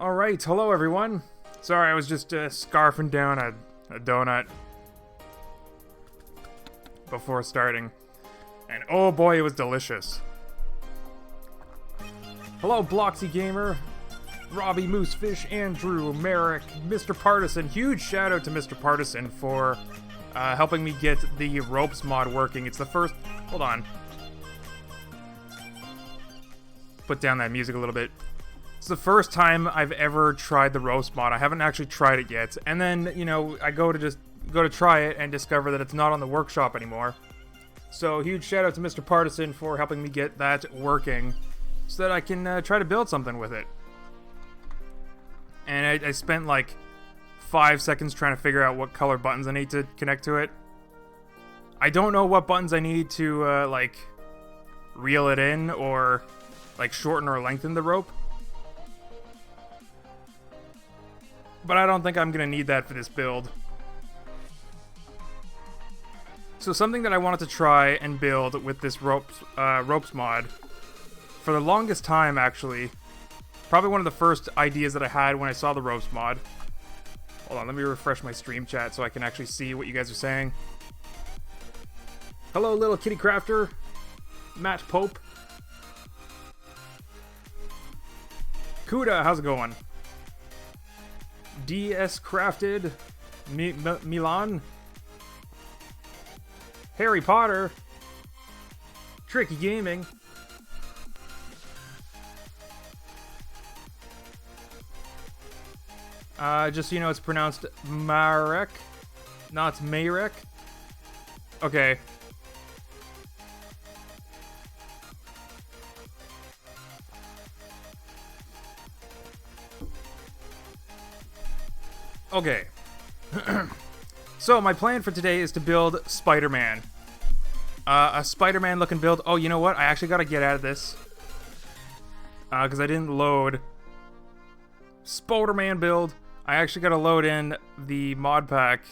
Alright, hello everyone. Sorry, I was just scarfing down a donut before starting. And oh boy, it was delicious. Hello, Bloxy Gamer, Robbie, Moosefish, Andrew, Merrick, Mr. Partisan. Huge shout out to Mr. Partisan for helping me get the ropes mod working. It's the first... Hold on. Put down that music a little bit. It's the first time I've ever tried the ropes mod. I haven't actually tried it yet. And then, you know, I go to try it and discover that it's not on the workshop anymore. So, huge shout out to Mr. Partisan for helping me get that working so that I can try to build something with it. And I spent like 5 seconds trying to figure out what color buttons I need to connect to it. I don't know what buttons I need to, like, reel it in or, like, shorten or lengthen the rope. But I don't think I'm going to need that for this build. So something that I wanted to try and build with this ropes mod, for the longest time actually, probably one of the first ideas that I had when I saw the ropes mod. Hold on, let me refresh my stream chat so I can actually see what you guys are saying. Hello, Little Kitty Crafter, Matt Pope. Kuda, how's it going? DS Crafted, Milan, Harry Potter, Tricky Gaming, just so you know, it's pronounced Marek, not Marek. Okay. Okay. So, my plan for today is to build Spider-Man. A Spider-Man looking build. Oh, you know what? I actually gotta get out of this. Because I didn't load Spider-Man build. I actually gotta load in the mod pack.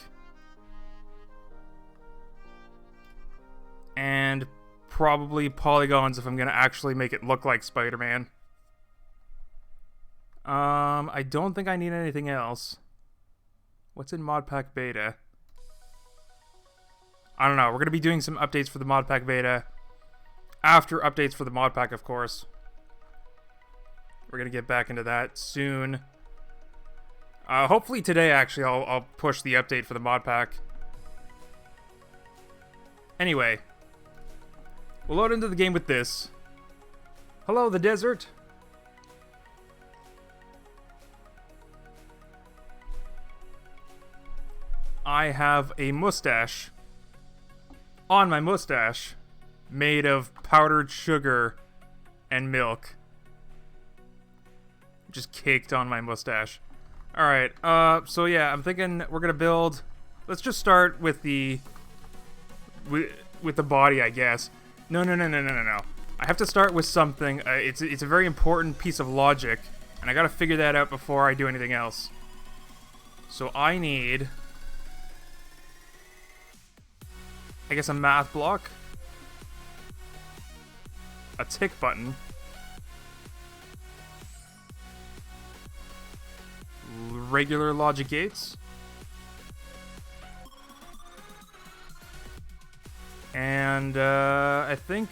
And probably polygons if I'm gonna actually make it look like Spider-Man. I don't think I need anything else. What's in mod pack beta? I don't know. We're going to be doing some updates for the mod pack beta. After updates for the mod pack, of course. We're going to get back into that soon. Hopefully today, actually, I'll push the update for the mod pack. Anyway. We'll load into the game with this. Hello, the desert. I have a mustache on my mustache made of powdered sugar and milk. Just caked on my mustache. Alright, so yeah, I'm thinking we're gonna build... Let's just start with the... With the body, I guess. No. I have to start with something. It's a very important piece of logic, and I gotta figure that out before I do anything else. So I need... I guess a math block, a tick button, regular logic gates, and I think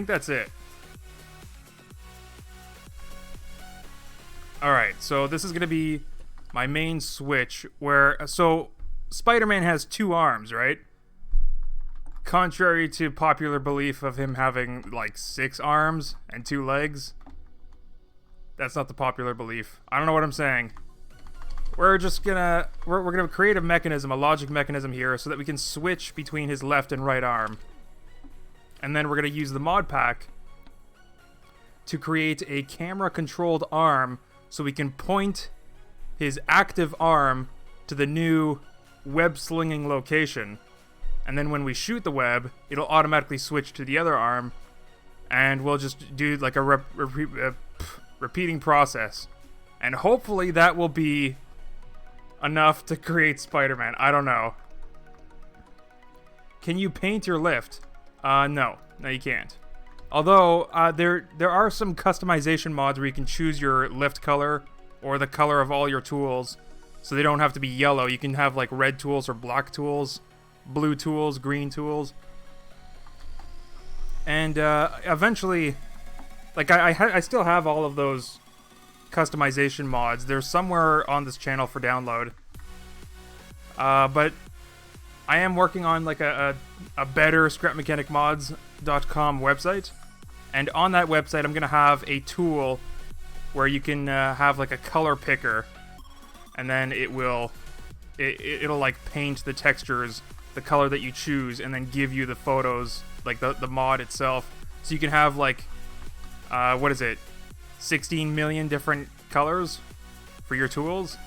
that's it. Alright, so this is going to be my main switch, where... So, Spider-Man has 2 arms, right? Contrary to popular belief of him having, like, 6 arms and 2 legs. That's not the popular belief. I don't know what I'm saying. We're just gonna... We're gonna create a mechanism, a logic mechanism here, so that we can switch between his left and right arm. And then we're gonna use the mod pack to create a camera-controlled arm so we can point his active arm to the new web-slinging location. And then when we shoot the web, it'll automatically switch to the other arm. And we'll just do like a repeating process. And hopefully that will be enough to create Spider-Man. I don't know. can you paint your lift? No, you can't. Although there are some customization mods where you can choose your lift color or the color of all your tools, so they don't have to be yellow. You can have like red tools or black tools, blue tools, green tools, and eventually, like I still have all of those customization mods. They're somewhere on this channel for download. But I am working on like a better scrapmechanicmods.com website, and on that website I'm gonna have a tool where you can have like a color picker, and then it'll like paint the textures the color that you choose, and then give you the photos, like the mod itself, so you can have like what is it, 16 million different colors for your tools.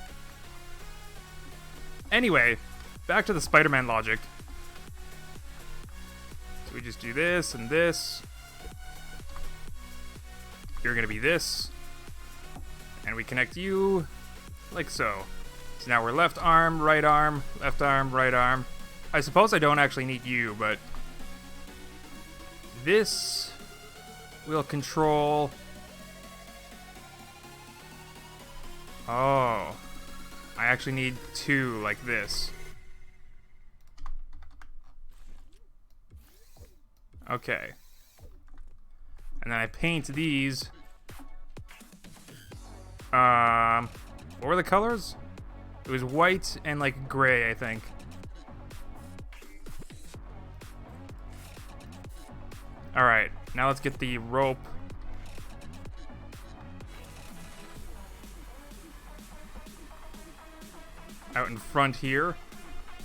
Anyway, back to the Spider-Man logic. So we just do this and this. You're gonna be this. And we connect you like so. So now we're left arm, right arm, right arm. I suppose I don't actually need you, but this will control. Oh, I actually need two like this. Okay. And then I paint these. What were the colors? It was white and like gray, I think. Alright, now let's get the rope. Out in front here.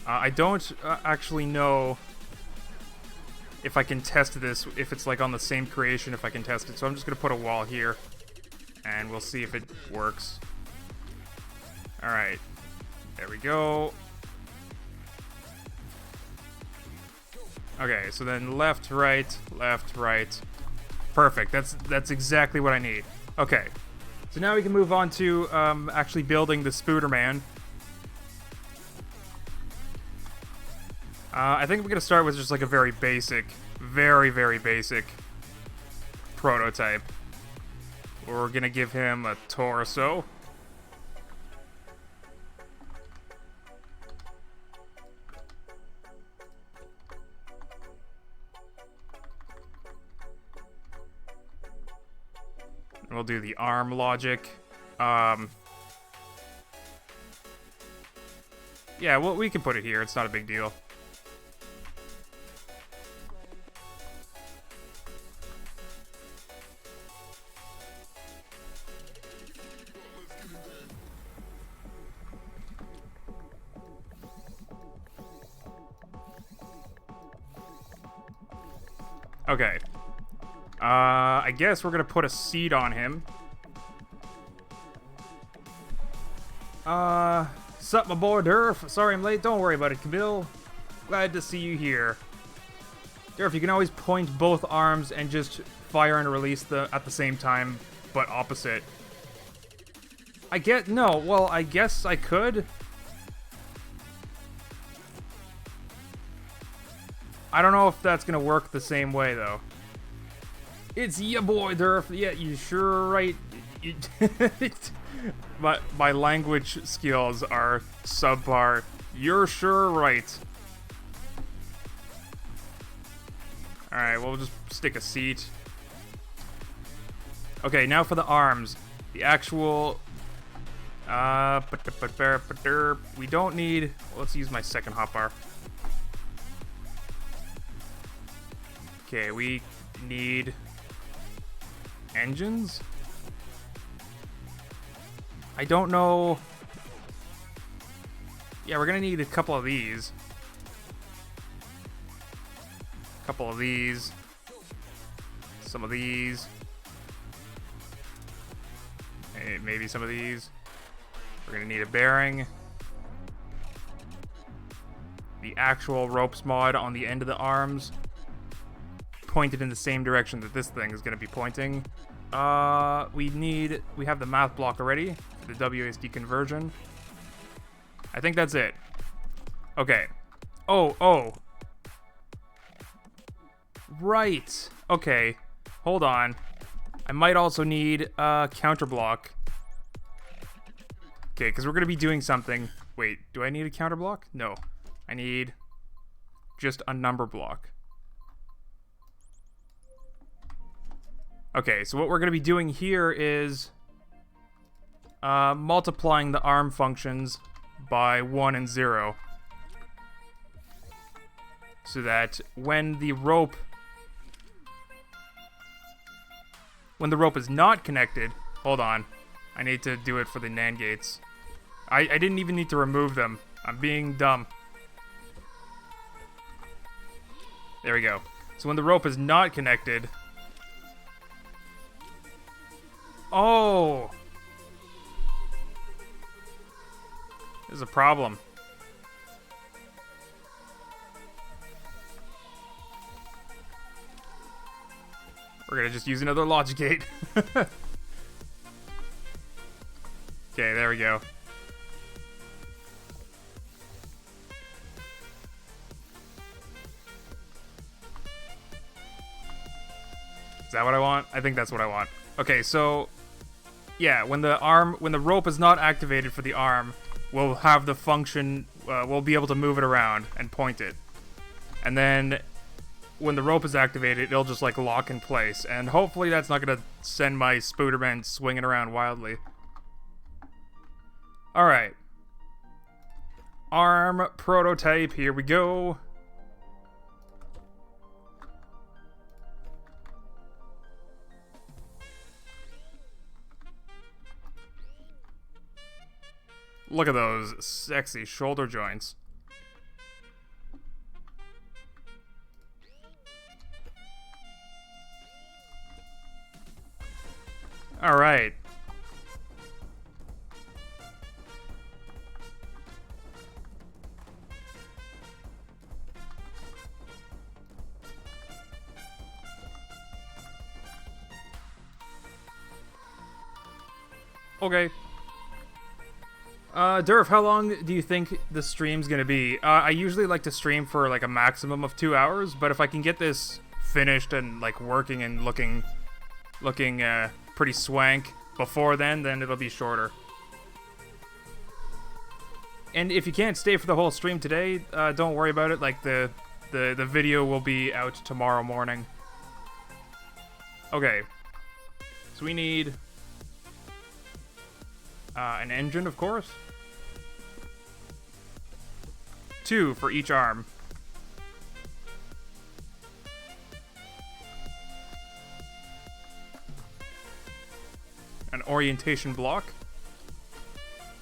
I don't actually know if I can test this, if it's like on the same creation, if I can test it. So I'm just gonna put a wall here, and we'll see if it works. Alright, there we go. Okay, so then left, right, left, right. Perfect, that's exactly what I need. Okay, so now we can move on to actually building the Spooderman. I think we're gonna start with just like a very basic, very basic prototype. We're gonna give him a torso. We'll do the arm logic. Yeah, well, we can put it here. It's not a big deal. Okay. I guess we're gonna put a seat on him. Sup, my boy Durf? Sorry I'm late. Don't worry about it, Kabil. Glad to see you here. Durf, you can always point both arms and just fire and release at the same time, but opposite. I guess I could. I don't know if that's gonna work the same way though. It's ya boy, Durf. Yeah, you sure right. But my language skills are subpar. You're sure right. Alright, we'll just stick a seat. Okay, now for the arms. The actual... we don't need... Let's use my second hotbar. Okay, we need... engines? I don't know... Yeah, we're gonna need a couple of these. A couple of these. Some of these. Maybe some of these. We're gonna need a bearing. The actual ropes mod on the end of the arms, pointed in the same direction that this thing is gonna be pointing. We have the math block already for the WASD conversion. I think that's it. Okay. Oh. Right. Okay. Hold on. I might also need a counter block. Okay, because we're going to be doing something. Wait, do I need a counter block? No. I need just a number block. Okay, so what we're going to be doing here is multiplying the arm functions by 1 and 0. So that when the rope is not connected, hold on, I need to do it for the NAND gates. I didn't even need to remove them. I'm being dumb. There we go. So when the rope is not connected... Oh! There's a problem. We're gonna just use another logic gate. Okay, there we go. Is that what I want? I think that's what I want. Okay, so yeah, when the rope is not activated for the arm, we'll have the function, we'll be able to move it around and point it. And then when the rope is activated, it'll just like lock in place. And hopefully that's not gonna send my Spodurf swinging around wildly. Alright. Arm prototype, here we go. Look at those sexy shoulder joints. All right. Okay. Durf, how long do you think the stream's gonna be? I usually like to stream for like a maximum of 2 hours, but if I can get this finished and like working and looking pretty swank before then it'll be shorter. And if you can't stay for the whole stream today, don't worry about it. Like the video will be out tomorrow morning. Okay. So we need an engine, of course. 2 for each arm. An orientation block,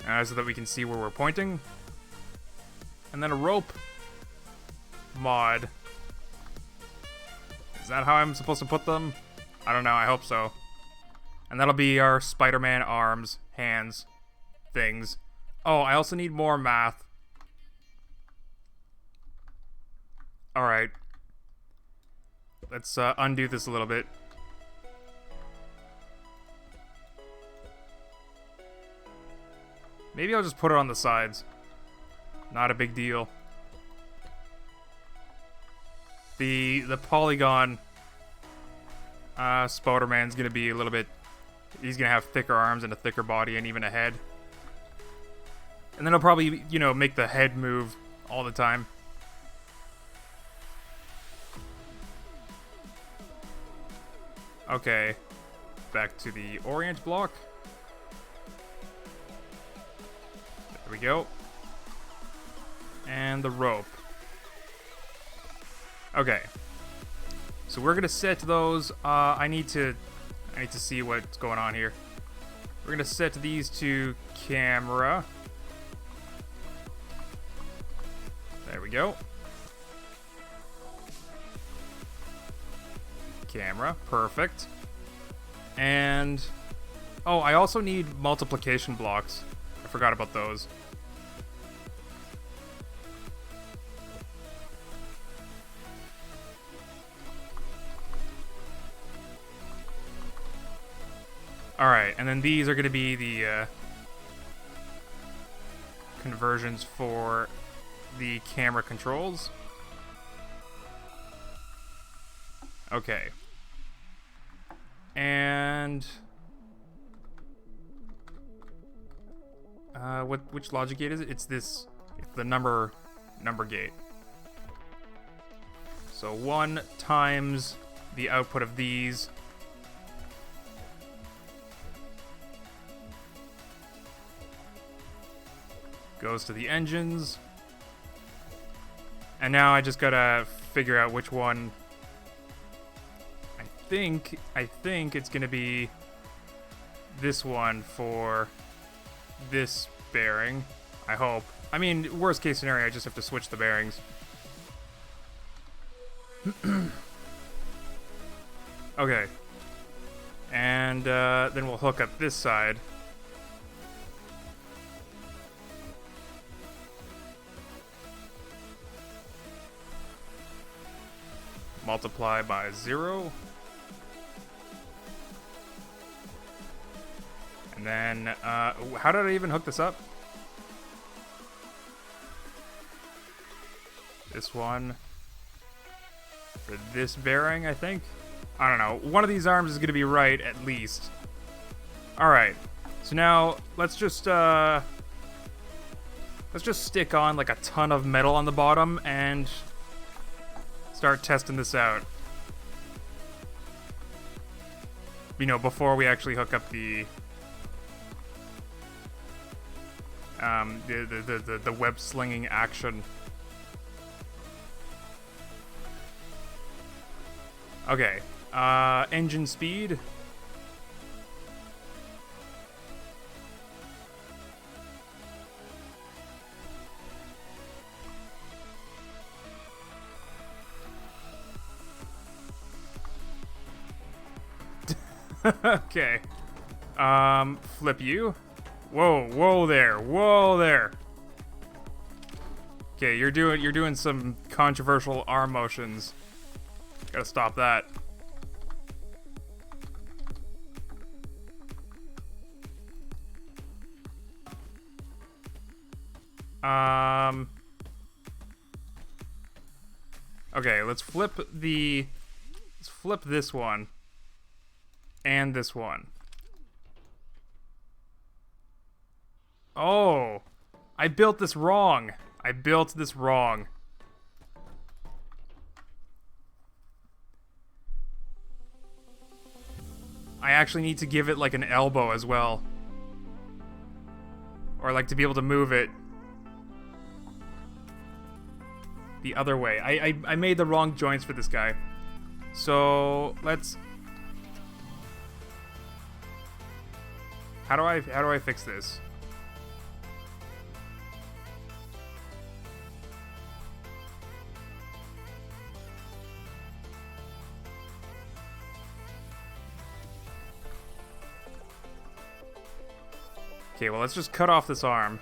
so that we can see where we're pointing. And then a rope mod. Is that how I'm supposed to put them? I don't know, I hope so. And that'll be our Spider-Man arms, hands, things. Oh, I also need more math. Alright. Let's undo this a little bit. Maybe I'll just put it on the sides. Not a big deal. The polygon Spider-Man's gonna be a little bit... He's gonna have thicker arms and a thicker body and even a head. And then he'll probably, you know, make the head move all the time. Okay. Back to the orient block. There we go. And the rope. Okay. So we're gonna set those. I need to see what's going on here. We're gonna set these to camera. There we go. Camera, perfect. And oh, I also need multiplication blocks. I forgot about those. Alright, and then these are going to be the conversions for the camera controls. Okay. And which logic gate is it? It's this. It's the number gate. So 1 times the output of these. Goes to the engines. And now I just gotta figure out which one. I think it's gonna be this one for this bearing. I hope. I mean, worst case scenario, I just have to switch the bearings. Okay. And then we'll hook up this side. Multiply by 0. And then, how did I even hook this up? This one. For this bearing, I think? I don't know. One of these arms is going to be right, at least. Alright. So now, let's just stick on, like, a ton of metal on the bottom, and start testing this out. You know, before we actually hook up the web slinging action. Okay. Engine speed. Okay. Flip you. Whoa there. Okay, you're doing some controversial arm motions. Gotta stop that. Okay, let's flip this one and this one. Oh, I built this wrong. I actually need to give it like an elbow as well. Or like to be able to move it the other way. I made the wrong joints for this guy. So let's... How do I fix this? Okay, well, let's just cut off this arm.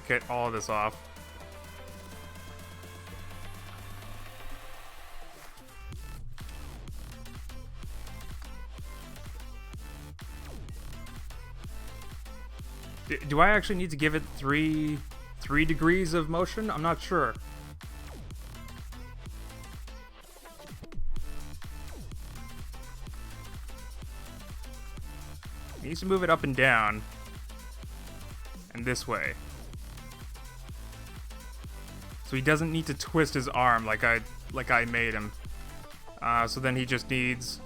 Get all of this off. Do I actually need to give it three degrees of motion? I'm not sure. He needs to move it up and down. And this way. So he doesn't need to twist his arm like I made him. So then he just needs...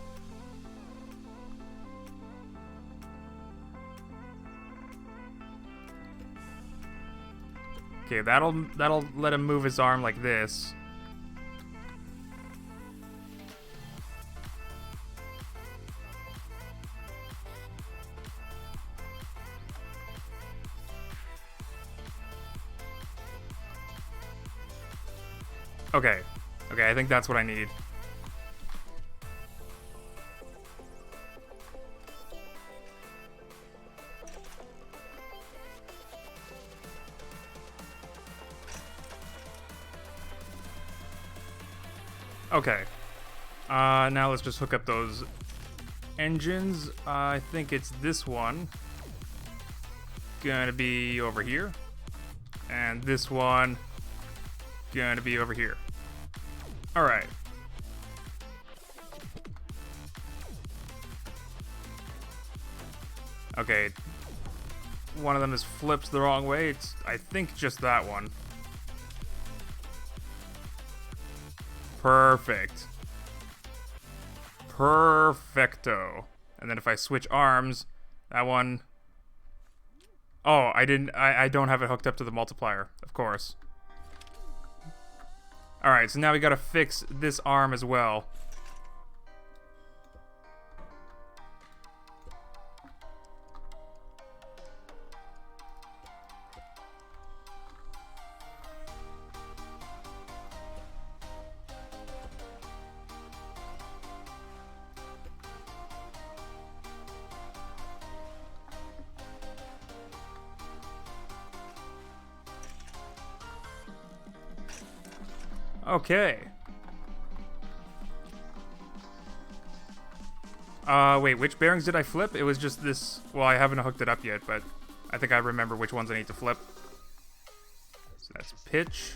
Okay, that'll let him move his arm like this. Okay, I think that's what I need. Okay. Now let's just hook up those engines. I think it's this one. Gonna be over here. And this one gonna be over here. Alright. Okay. One of them is flipped the wrong way. It's, I think, just that one. Perfect. Perfecto. And then if I switch arms, that one... Oh, I don't have it hooked up to the multiplier, of course. Alright, so now we gotta fix this arm as well. Okay. Wait, which bearings did I flip? It was just this... Well, I haven't hooked it up yet, but I think I remember which ones I need to flip. So that's pitch.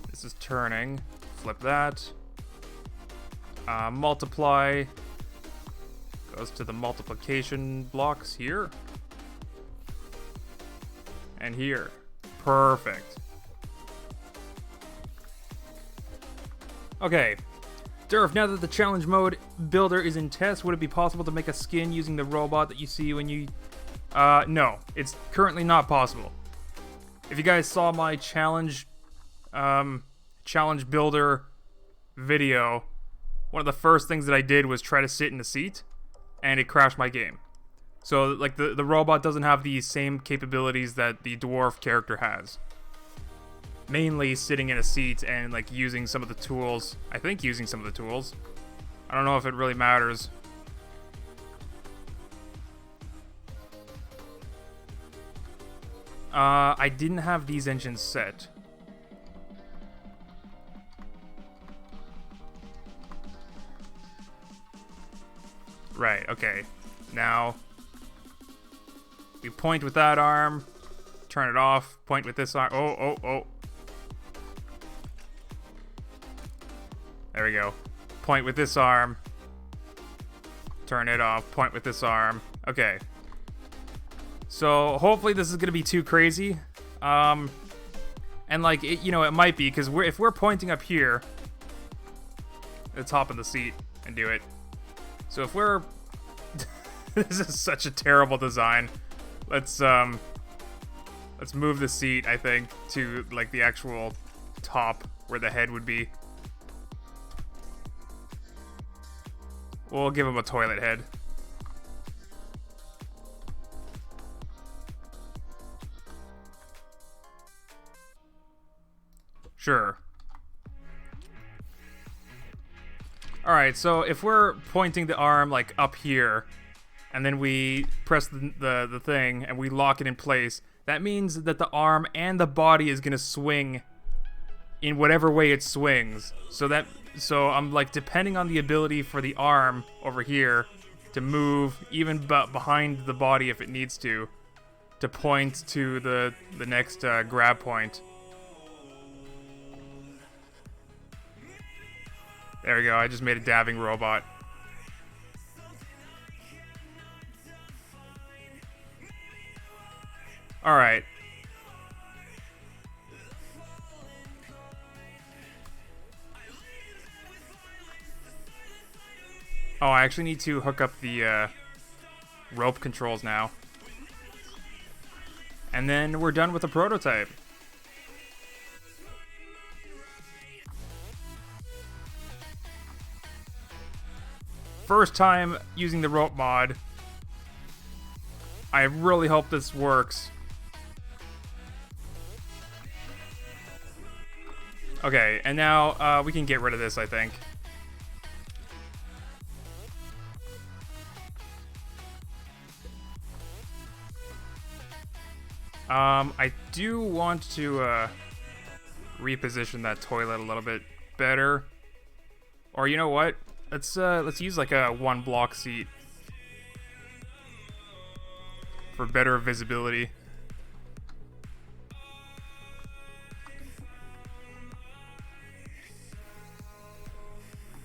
This is turning. Flip that. Multiply. Goes to the multiplication blocks here. And here. Perfect. Okay, Durf, now that the challenge mode builder is in test, would it be possible to make a skin using the robot that you see when you... No, it's currently not possible. If you guys saw my challenge builder video, one of the first things that I did was try to sit in the seat, and it crashed my game. So, like, the robot doesn't have the same capabilities that the dwarf character has. Mainly sitting in a seat and like using some of the tools. I think using some of the tools. I don't know if it really matters. I didn't have these engines set. Right, okay. Now we point with that arm, turn it off, point with this arm. Oh. There we go. Point with this arm. Turn it off. Point with this arm. Okay. So hopefully this is gonna be too crazy. And like it, you know, it might be because if we're pointing up here, let's hop in the seat and do it. So if we're, this is such a terrible design. Let's move the seat, I think, to like the actual top where the head would be. We'll give him a toilet head. Sure. Alright, so if we're pointing the arm like up here, and then we press the thing and we lock it in place, that means that the arm and the body is gonna swing in whatever way it swings. So I'm like depending on the ability for the arm over here to move even behind the body if it needs to point to the next grab point. There we go, I just made a dabbing robot. Alright. Oh, I actually need to hook up the rope controls now. And then we're done with the prototype. First time using the rope mod. I really hope this works. Okay, and now we can get rid of this, I think. I do want to reposition that toilet a little bit better. Or you know what? Let's use like a one block seat for better visibility.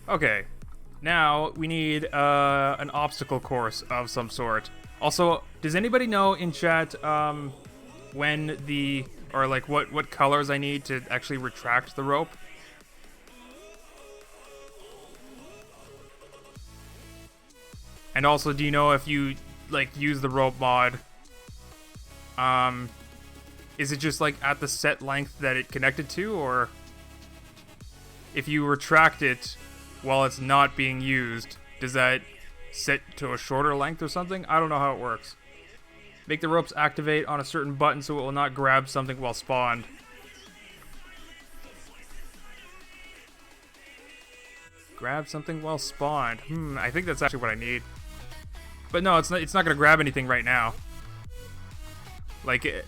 Okay, now we need an obstacle course of some sort. Also, does anybody know in chat when the, or like what colors I need to actually retract the rope? And also, do you know if you like use the rope mod, is it just like at the set length that it connected to, or if you retract it while it's not being used, does that set to a shorter length or something? I don't know how it works. Make the ropes activate on a certain button so it will not grab something while spawned. Grab something while spawned. I think that's actually what I need. But no, it's not gonna grab anything right now. Like it.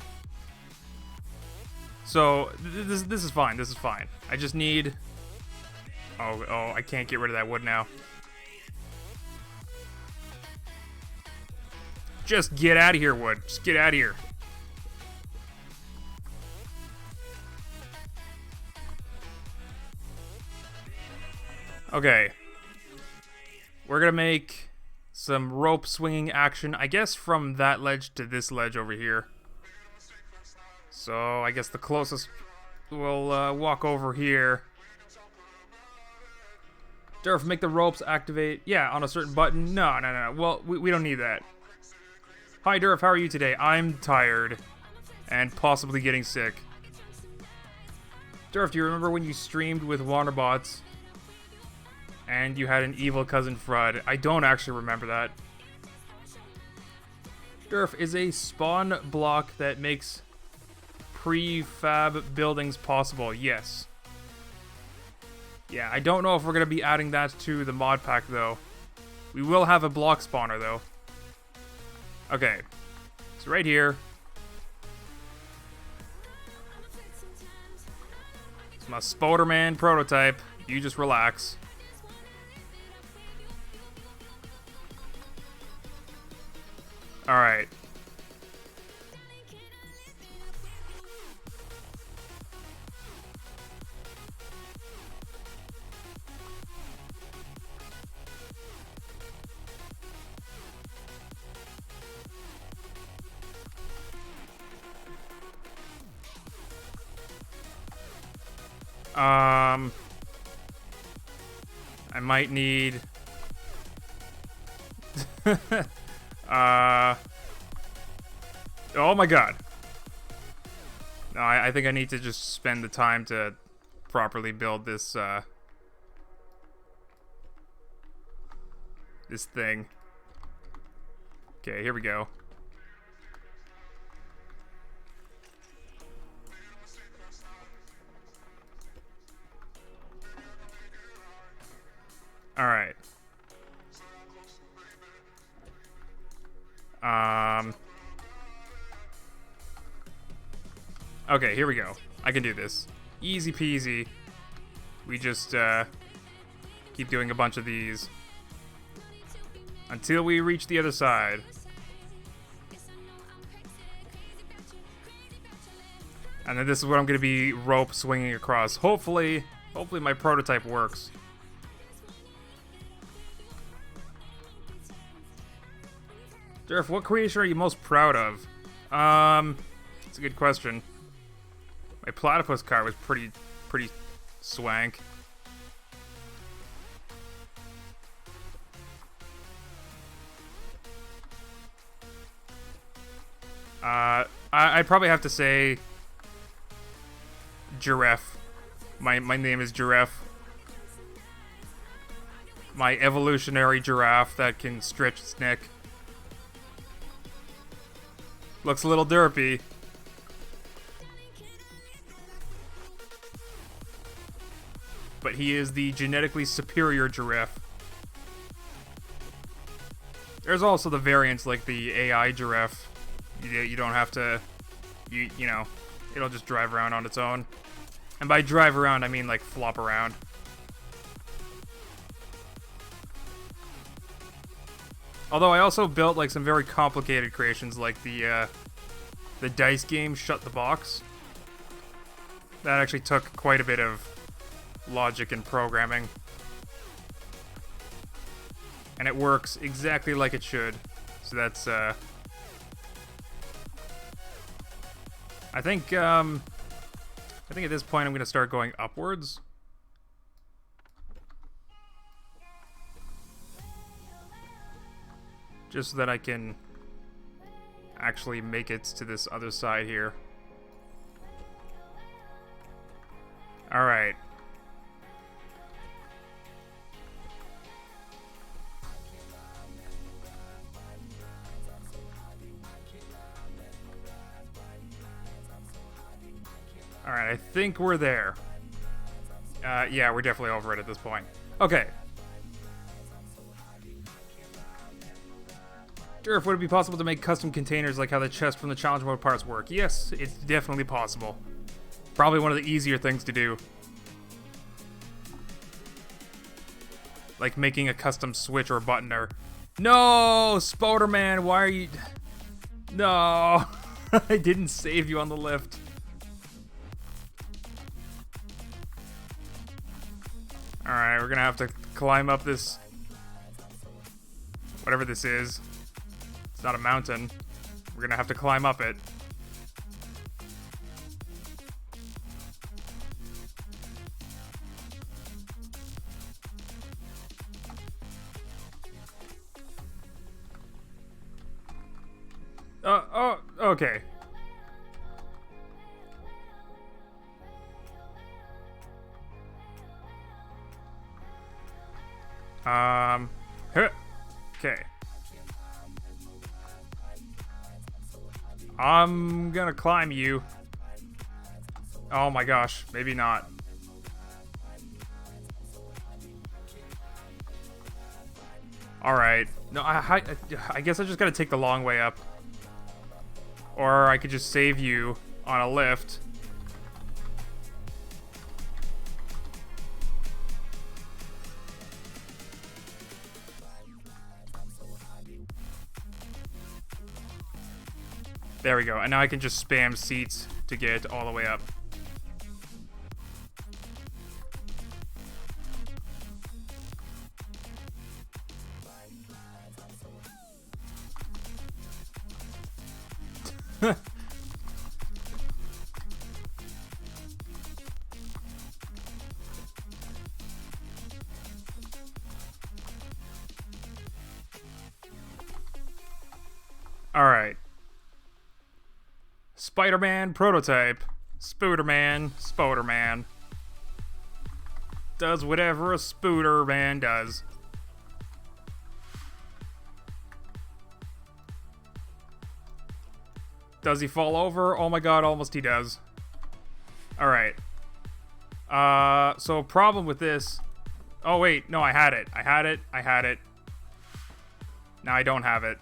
So this is fine. This is fine. I just need. Oh, I can't get rid of that wood now. Just get out of here, wood. Just get out of here. Okay. We're gonna make some rope swinging action, I guess, from that ledge to this ledge over here. So I guess the closest we'll walk over here. Durf, make the ropes activate. Yeah, on a certain button. No. Well, we don't need that. Hi, Durf. How are you today? I'm tired and possibly getting sick. Durf, do you remember when you streamed with Wanderbots and you had an evil cousin Frud? I don't actually remember that. Durf is a spawn block that makes prefab buildings possible. Yes. Yeah, I don't know if we're going to be adding that to the mod pack, though. We will have a block spawner, though. Okay. So right here. It's my Spodurf prototype. You just relax. Alright. I might need oh my god. No, I think I need to just spend the time to properly build this this thing. Okay, here we go. Alright. Okay, here we go. I can do this. Easy peasy. We just, keep doing a bunch of these until we reach the other side. And then this is what I'm going to be rope swinging across. Hopefully my prototype works. Durf, what creation are you most proud of? That's a good question. My platypus car was pretty swank. I'd probably have to say Giraffe. My name is Giraffe. My evolutionary giraffe that can stretch its neck. Looks a little derpy. But he is the genetically superior giraffe. There's also the variants like the AI giraffe. You don't have to, you know, it'll just drive around on its own. And by drive around, I mean like flop around. Although I also built like some very complicated creations like the dice game Shut the Box. That actually took quite a bit of logic and programming. And it works exactly like it should. So that's, I think at this point I'm going to start going upwards. Just so that I can actually make it to this other side here. Alright. Alright, I think we're there. Yeah, we're definitely over it at this point. Okay. Durf, would it be possible to make custom containers like how the chest from the challenge mode parts work? Yes, it's definitely possible. Probably one of the easier things to do. Like making a custom switch or button or... No! Spodurf, why are you... No! I didn't save you on the lift. Alright, we're gonna have to climb up this... whatever this is. It's not a mountain. We're gonna have to climb up it. Oh, okay. Okay. I'm gonna climb you. Oh my gosh, maybe not. Alright. No, I guess I just gotta take the long way up. Or I could just save you on a lift. There we go. And now I can just spam seats to get all the way up. Alright. Spider-Man prototype. Spodurf. Does whatever a Spodurf does. Does he fall over? Oh my god, almost he does. Alright. So a problem with this... Oh wait, no, I had it. I had it. Now I don't have it.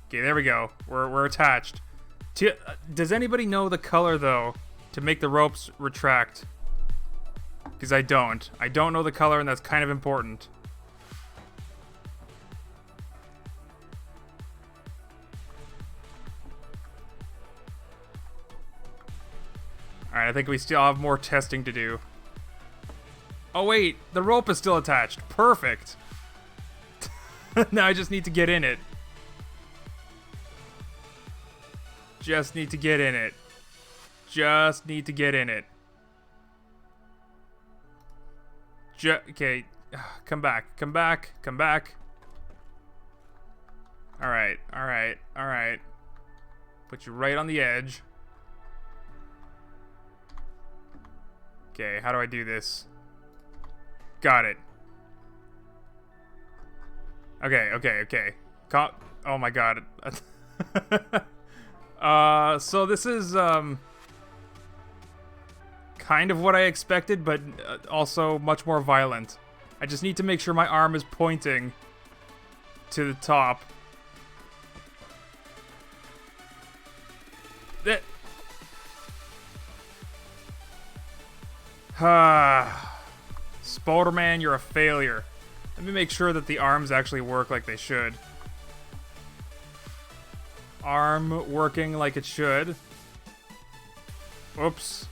Okay, there we go. We're attached. Does anybody know the color, though, to make the ropes retract? Because I don't. I don't know the color, and that's kind of important. Alright, I think we still have more testing to do. Oh, wait. The rope is still attached. Perfect. Now I just need to get in it. Just need to get in it. Just need to get in it. Okay. Come back. Come back. Come back. Alright. Alright. Alright. Put you right on the edge. Okay, how do I do this? Got it. Okay, okay, okay. Oh my god. So this is, kind of what I expected, but also much more violent. I just need to make sure my arm is pointing to the top. Spodurf, you're a failure. Let me make sure that the arms actually work like they should. Arm working like it should. Oops.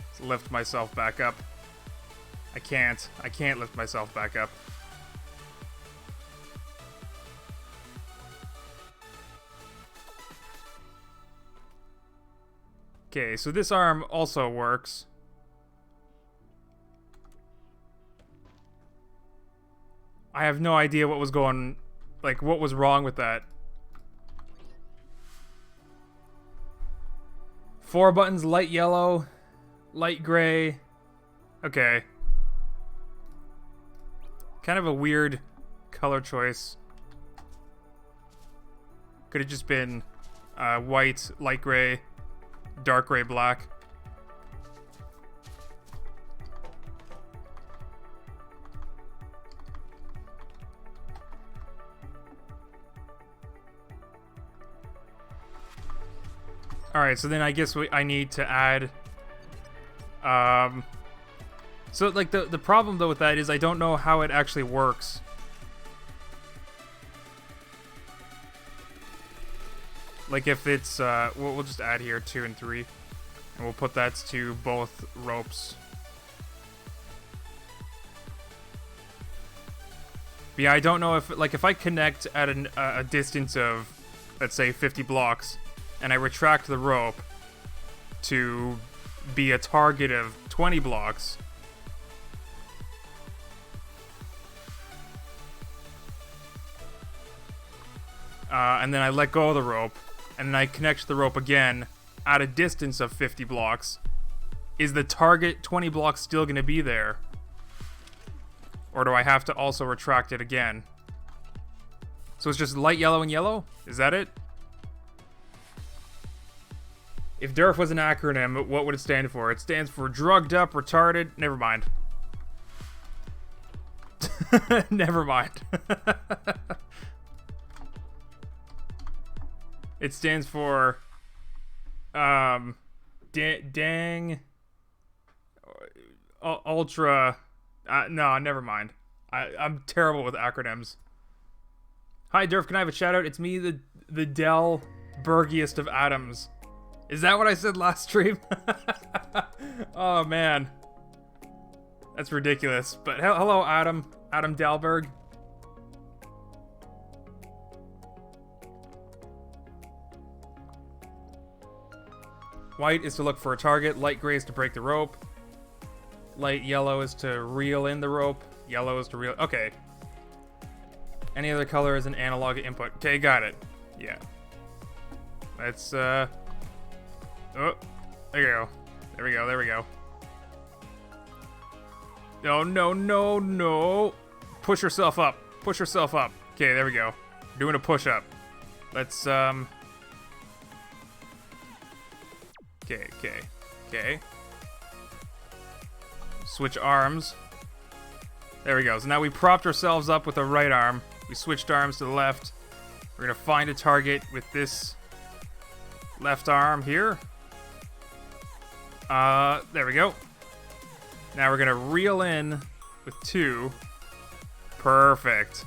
Let's lift myself back up. I can't. I can't lift myself back up. Okay, so this arm also works. I have no idea what was going... Like, what was wrong with that. 4 buttons, light yellow, light gray. Okay. Kind of a weird color choice. Could have just been white, light gray, dark gray, black. Alright, so then I guess I need to add... So, like, the problem, though, with that is I don't know how it actually works. Like, if it's... we'll just add here 2 and 3. And we'll put that to both ropes. But yeah, I don't know if... Like, if I connect at a distance of, let's say, 50 blocks... and I retract the rope to be a target of 20 blocks. And then I let go of the rope, and then I connect the rope again at a distance of 50 blocks. Is the target 20 blocks still going to be there? Or do I have to also retract it again? So it's just light yellow and yellow? Is that it? If Durf was an acronym, what would it stand for? It stands for drugged up, retarded. Never mind. Never mind. It stands for dang ultra. No, never mind. I'm terrible with acronyms. Hi Durf, can I have a shout out? It's me, the Del Bergiest of Atoms. Is that what I said last stream? Oh, man. That's ridiculous. But hello, Adam. Adam Dalberg. White is to look for a target. Light gray is to break the rope. Light yellow is to reel in the rope. Yellow is to reel... Okay. Any other color is an analog input. Okay, got it. Yeah. Let's, Oh, there you go. There we go, there we go. No, no, no, no. Push yourself up. Push yourself up. Okay, there we go. Doing a push-up. Let's, Okay, okay, okay. Switch arms. There we go. So now we propped ourselves up with the right arm. We switched arms to the left. We're gonna find a target with this left arm here. There we go. Now we're gonna reel in with 2. Perfect.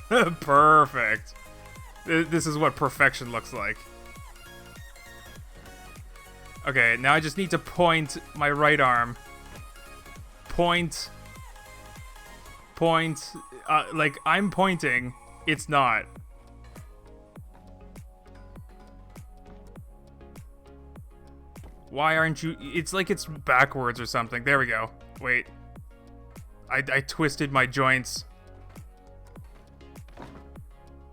Perfect. This is what perfection looks like. Okay, now I just need to point my right arm. Point. Like, I'm pointing. It's not. Why aren't you... It's like it's backwards or something. There we go. Wait. I twisted my joints.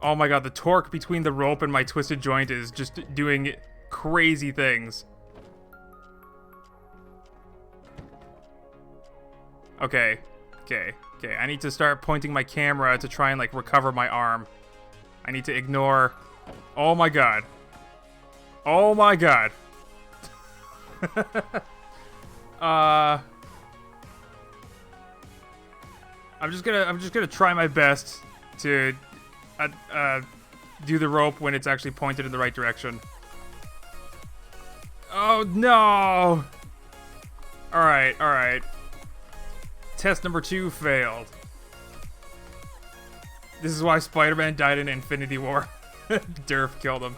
Oh my god, the torque between the rope and my twisted joint is just doing crazy things. Okay. Okay. Okay. I need to start pointing my camera to try and, like, recover my arm. I need to ignore... Oh my god. Oh my god. I'm just gonna try my best to do the rope when it's actually pointed in the right direction. Oh no! Alright, alright. Test number 2 failed. This is why Spider-Man died in Infinity War. Durf killed him.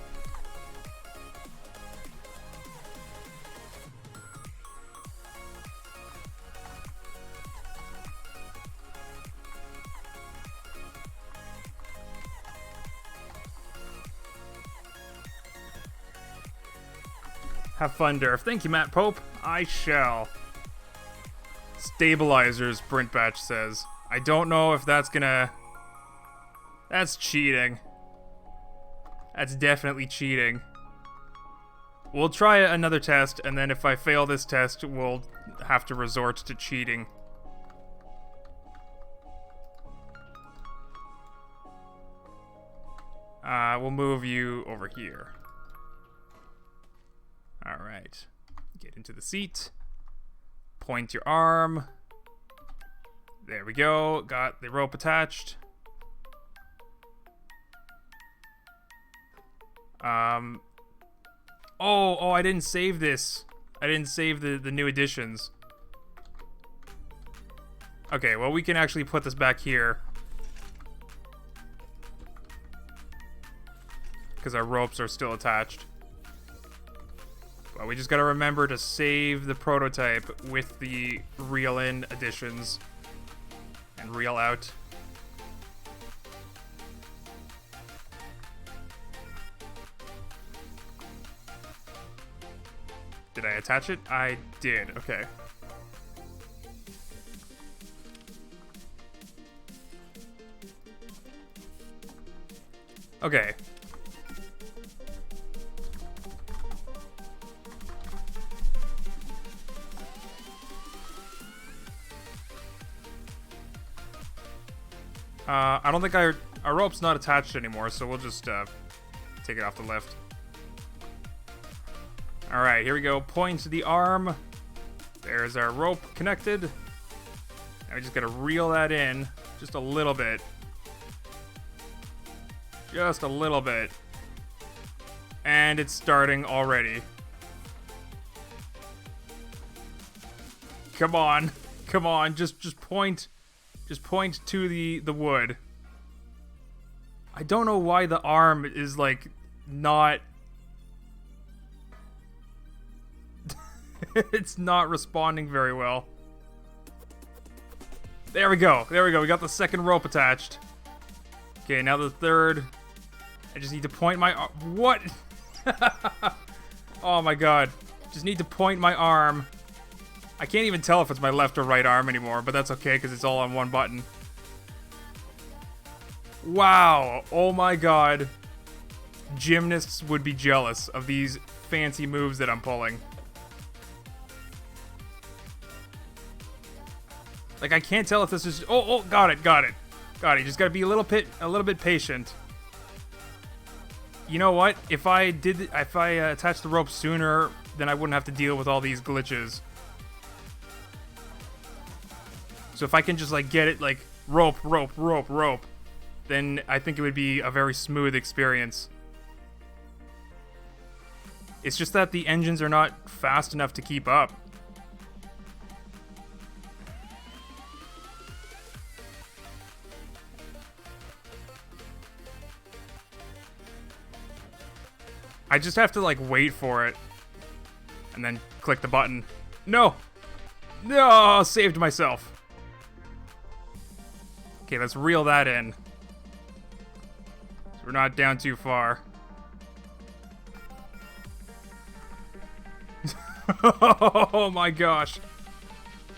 Have fun, Durf. Thank you, Matt Pope. I shall. Stabilizers, Brintbatch says. I don't know if that's gonna... That's cheating. That's definitely cheating. We'll try another test, and then if I fail this test, we'll have to resort to cheating. We'll move you over here. Alright. Get into the seat. Point your arm. There we go. Got the rope attached. Oh, I didn't save this. I didn't save the new additions. Okay, well, we can actually put this back here. Because our ropes are still attached. Well, we just gotta remember to save the prototype with the reel-in additions. And reel out. Did I attach it? I did, okay. Okay. I don't think our rope's not attached anymore, so we'll just take it off the lift. Alright, here we go. Point to the arm. There's our rope connected. Now we just gotta reel that in just a little bit. Just a little bit. And it's starting already. Come on. Come on. Just point. Just point to the wood. I don't know why the arm is, like, not... It's not responding very well. There we go. There we go. We got the second rope attached. Okay, now the third. I just need to point my... What? Oh my god. Just need to point my arm. I can't even tell if it's my left or right arm anymore, but that's okay because it's all on one button. Wow. Oh my god. Gymnasts would be jealous of these fancy moves that I'm pulling. Like, I can't tell if this is... Oh, got it. Got it. You just gotta be a little bit patient. You know what? If I attached the rope sooner, then I wouldn't have to deal with all these glitches. So if I can just, like, get it, like, rope, then I think it would be a very smooth experience. It's just that the engines are not fast enough to keep up. I just have to, like, wait for it. And then click the button. No! No! Saved myself. Okay, let's reel that in. So we're not down too far. Oh my gosh.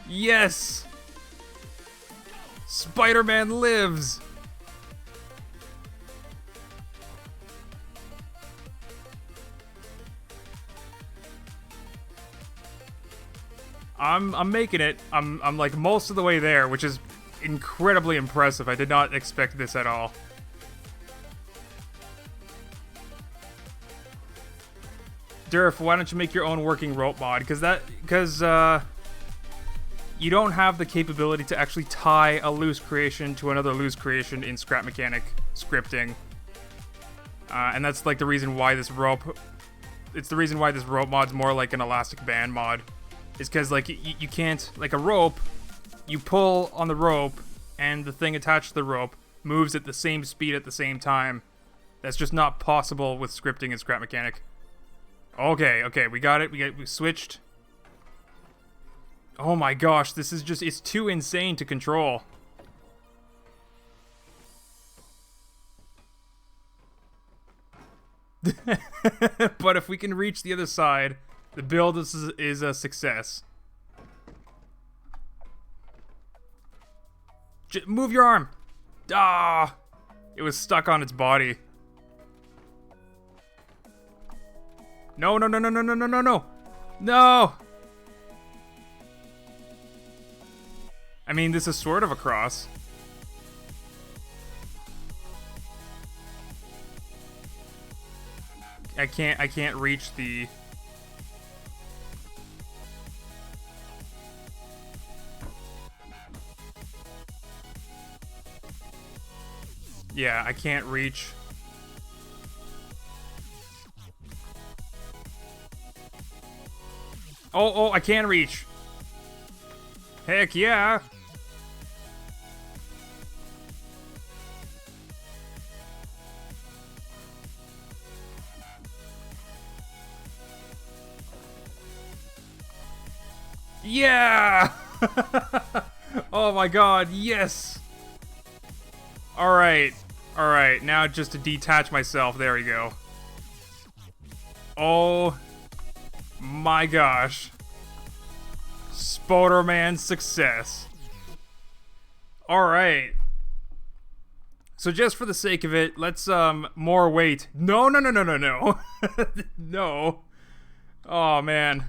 Yes! Spider-Man lives! I'm making it. I'm like most of the way there, which is incredibly impressive. I did not expect this at all. Durf, why don't you make your own working rope mod? Because you don't have the capability to actually tie a loose creation to another loose creation in Scrap Mechanic scripting. And that's like the reason why this rope... It's the reason why this rope mod's more like an elastic band mod. Is because, like, you can't... Like, a rope, you pull on the rope, and the thing attached to the rope moves at the same speed at the same time. That's just not possible with scripting and Scrap Mechanic. Okay, we got it. We switched. Oh my gosh, this is just... It's too insane to control. But if we can reach the other side, The build is a success. Move your arm. Ah, it was stuck on its body. No, no, no, no, no, no, no, no, no. No. I mean, this is sort of a cross. I can't reach the... Yeah, I can't reach. Oh, I can reach. Heck yeah. Yeah! Oh my god, yes! Alright, alright, now just to detach myself, there we go. Oh my gosh. Spodurf success. Alright. So just for the sake of it, let's, more weight. No, no, no, no, no, no. No. Oh man.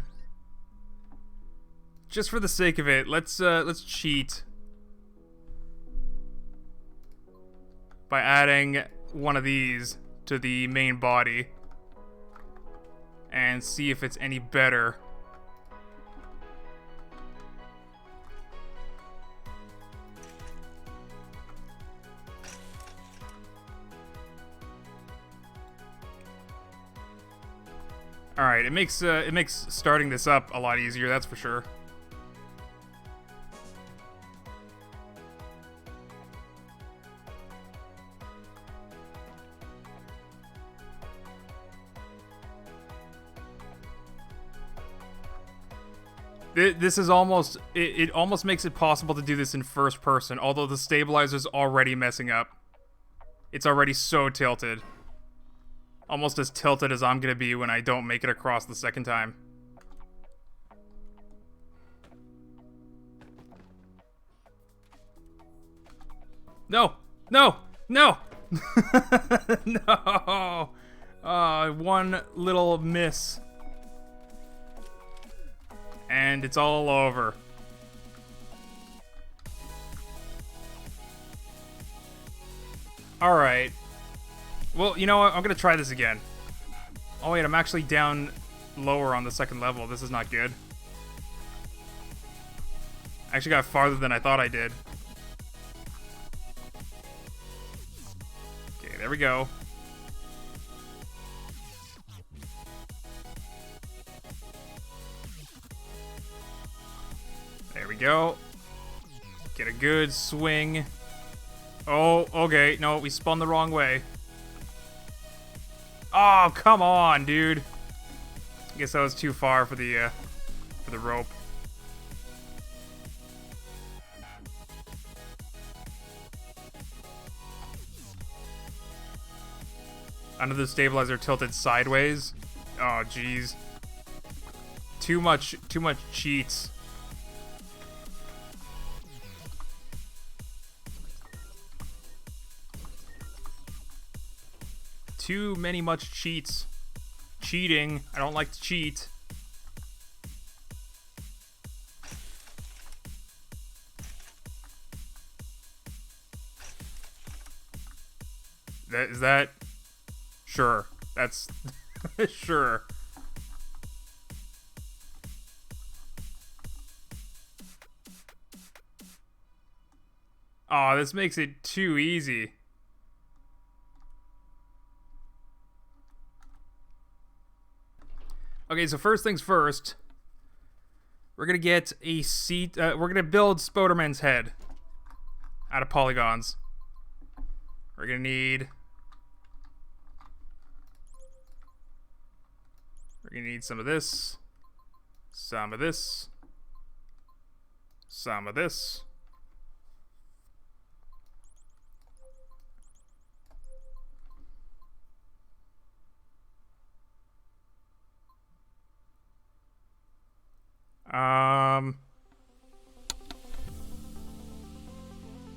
Just for the sake of it, let's cheat by adding one of these to the main body and see if it's any better. All right, it makes starting this up a lot easier, that's for sure. This is almost, it almost makes it possible to do this in first person, although the stabilizer's already messing up. It's already so tilted. Almost as tilted as I'm gonna be when I don't make it across the second time. No! No! No! No! One little miss. And it's all over. Alright. Well, you know what? I'm gonna try this again. Oh wait, I'm actually down lower on the second level. This is not good. I actually got farther than I thought I did. Okay, there we go. There we go. Get a good swing. Oh, okay. No, we spun the wrong way. Oh, come on, dude. I guess that was too far for the rope. Under the stabilizer tilted sideways. Oh, jeez. Too much cheats. Too many much cheats. Cheating. I don't like to cheat. Is that? Sure. That's sure. Oh, this makes it too easy. Okay, so first things first, we're gonna get a seat. We're gonna build Spodurf's head out of polygons. We're gonna need. We're gonna need some of this, some of this, some of this.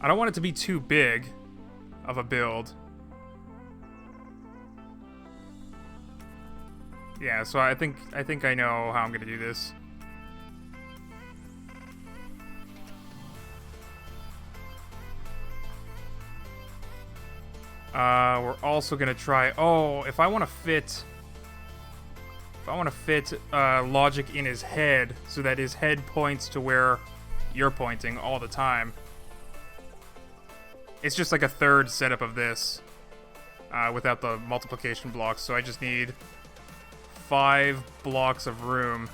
I don't want it to be too big of a build. Yeah, so I think I know how I'm gonna do this. We're also gonna try. Oh, if I want to fit logic in his head so that his head points to where you're pointing all the time. It's just like a third setup of this without the multiplication blocks. So I just need 5 blocks of room.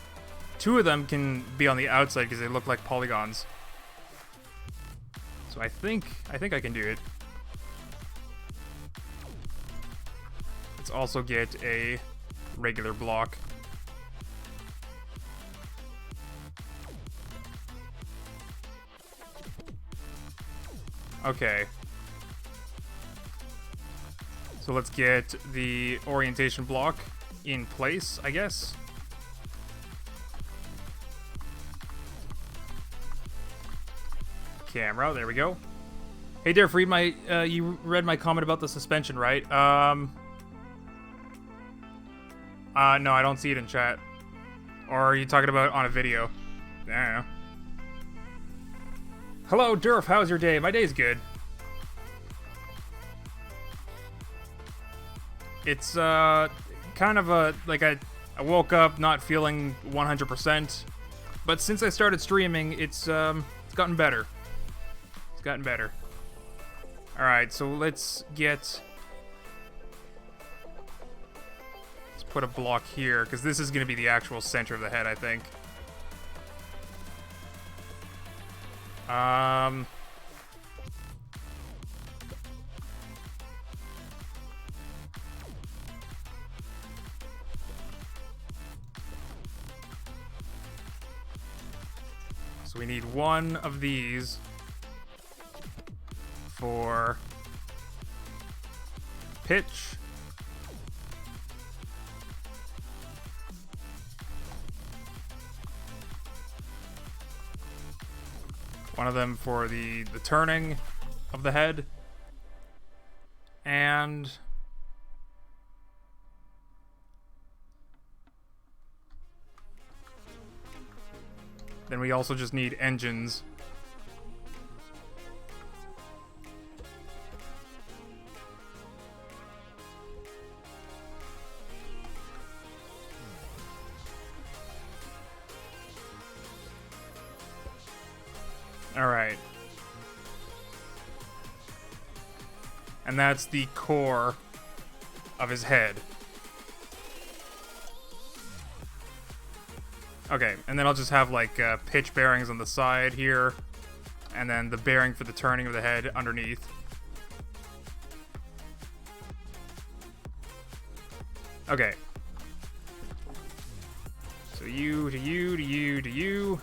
2 of them can be on the outside because they look like polygons. So I think I can do it. Let's also get a regular block. Okay. So let's get the orientation block in place, I guess. Camera, there we go. Hey Durf, you read my comment about the suspension, right? No, I don't see it in chat. Or are you talking about on a video? I don't know. Hello, Durf, how's your day? My day's good. It's, kind of like I woke up not feeling 100%, but since I started streaming, it's gotten better. It's gotten better. Alright, so let's put a block here, because this is going to be the actual center of the head, I think. So we need 1 of these for pitch. One of them for the turning of the head. And then we also just need engines. Alright. And that's the core of his head. Okay, and then I'll just have like pitch bearings on the side here, and then the bearing for the turning of the head underneath. Okay. So you to you to you to you.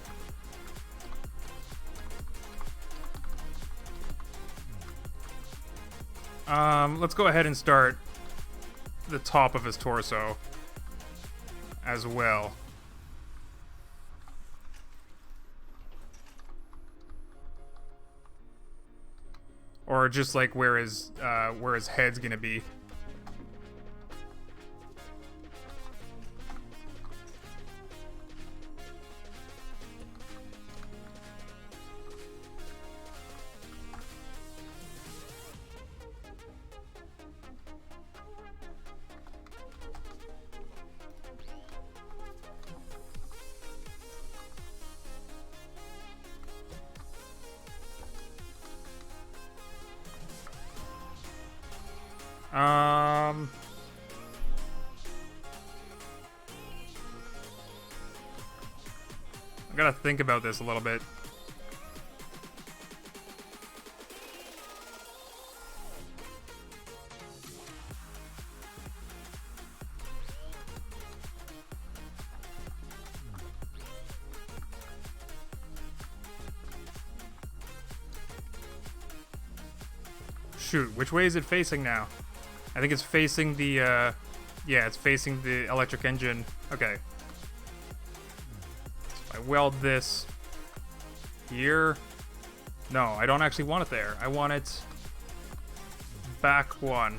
Let's go ahead and start the top of his torso as well. Or just like where his head's gonna be. I gotta think about this a little bit. Shoot, which way is it facing now? I think it's facing the, yeah, it's facing the electric engine. Okay. So if I weld this here, No, I don't actually want it there. I want it back one.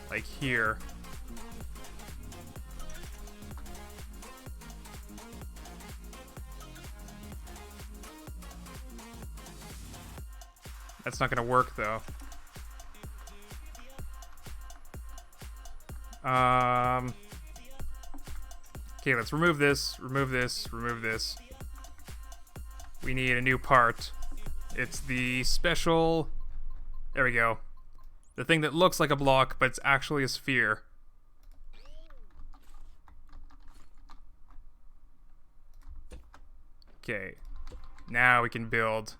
Like here. That's not gonna work though. Okay, let's remove this, remove this, remove this. We need a new part. It's the special... There we go. The thing that looks like a block, but it's actually a sphere. Okay. Now we can build.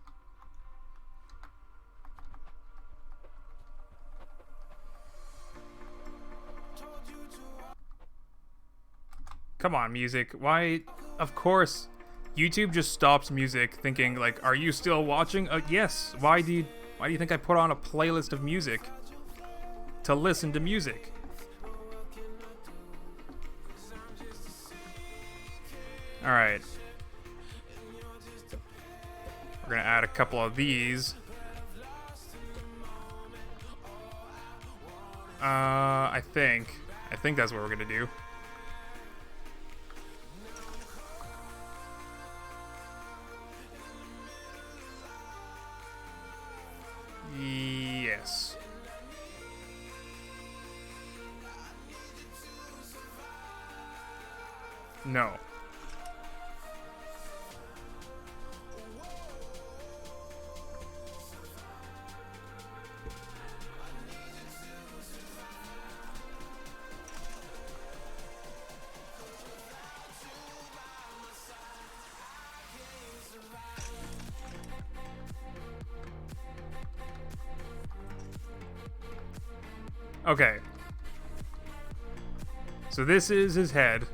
Come on, music. Why? Of course. YouTube just stops music thinking like, are you still watching? Yes. Why do you think I put on a playlist of music? To listen to music. Alright. We're gonna add a couple of these. I think that's what we're gonna do. Yes. No. Okay. So this is his head.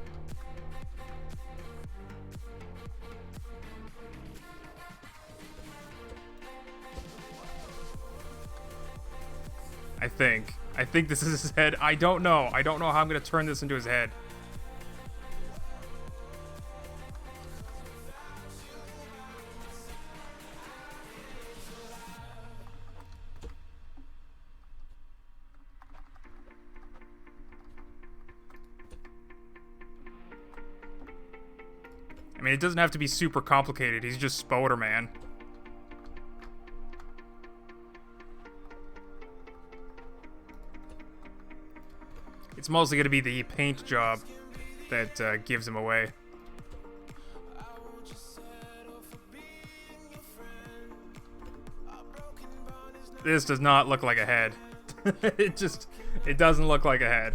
I think this is his head. I don't know. I don't know how I'm gonna turn this into his head. I mean, it doesn't have to be super complicated. He's just Spodurf. It's mostly going to be the paint job that gives him away. This does not look like a head. It doesn't look like a head.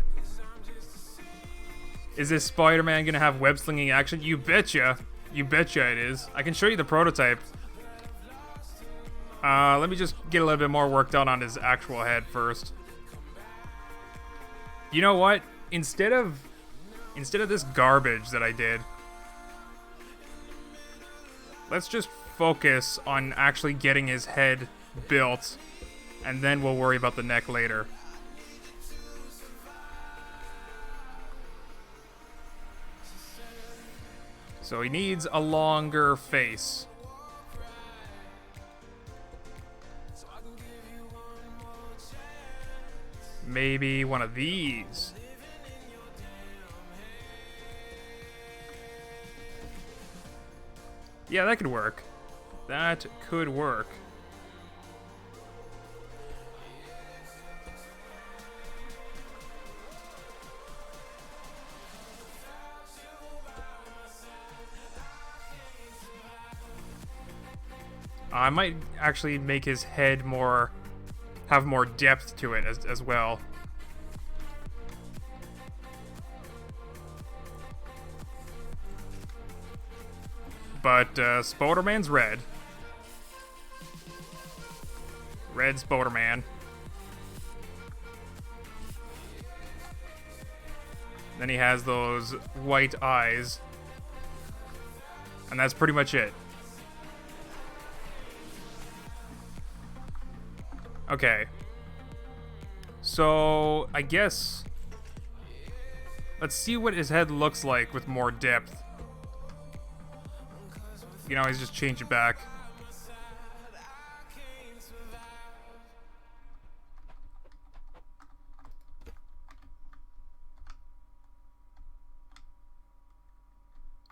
Is this Spider-Man gonna have web-slinging action? You betcha. You betcha it is. I can show you the prototype. Let me just get a little bit more work done on his actual head first. You know what? Instead of this garbage that I did, let's just focus on actually getting his head built, and then we'll worry about the neck later. So he needs a longer face. Maybe one of these. Yeah, that could work. That could work. I might actually make his head have more depth to it as well. But Spodurf's red. Red Spodurf. Then he has those white eyes. And that's pretty much it. Okay. So, I guess... let's see what his head looks like with more depth. You can always just change it back.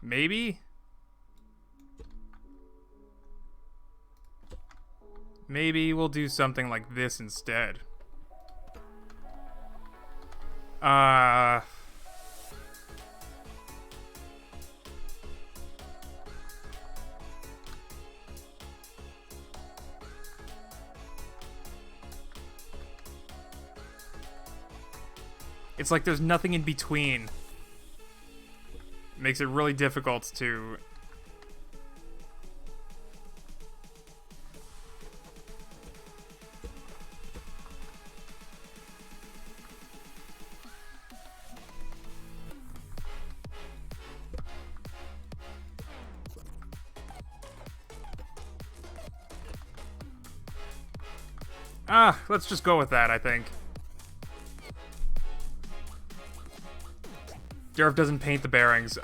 Maybe? Maybe we'll do something like this instead. It's like there's nothing in between. It makes it really difficult to... let's just go with that, I think. Durf doesn't paint the bearings.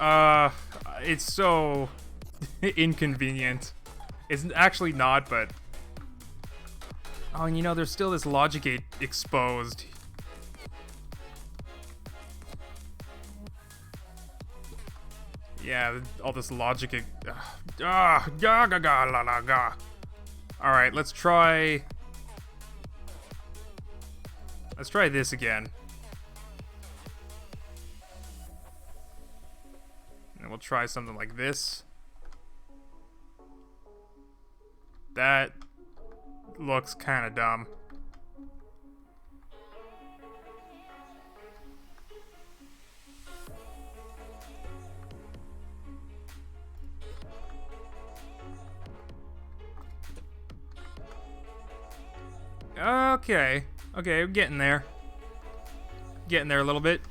It's so inconvenient. It's actually not, but... Oh, and you know, there's still this logic gate exposed. Yeah, all this logic... Alright, let's try... Let's try this again. And we'll try something like this. That looks kind of dumb. Okay. Okay, we're getting there. Getting there a little bit.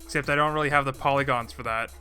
Except I don't really have the polygons for that.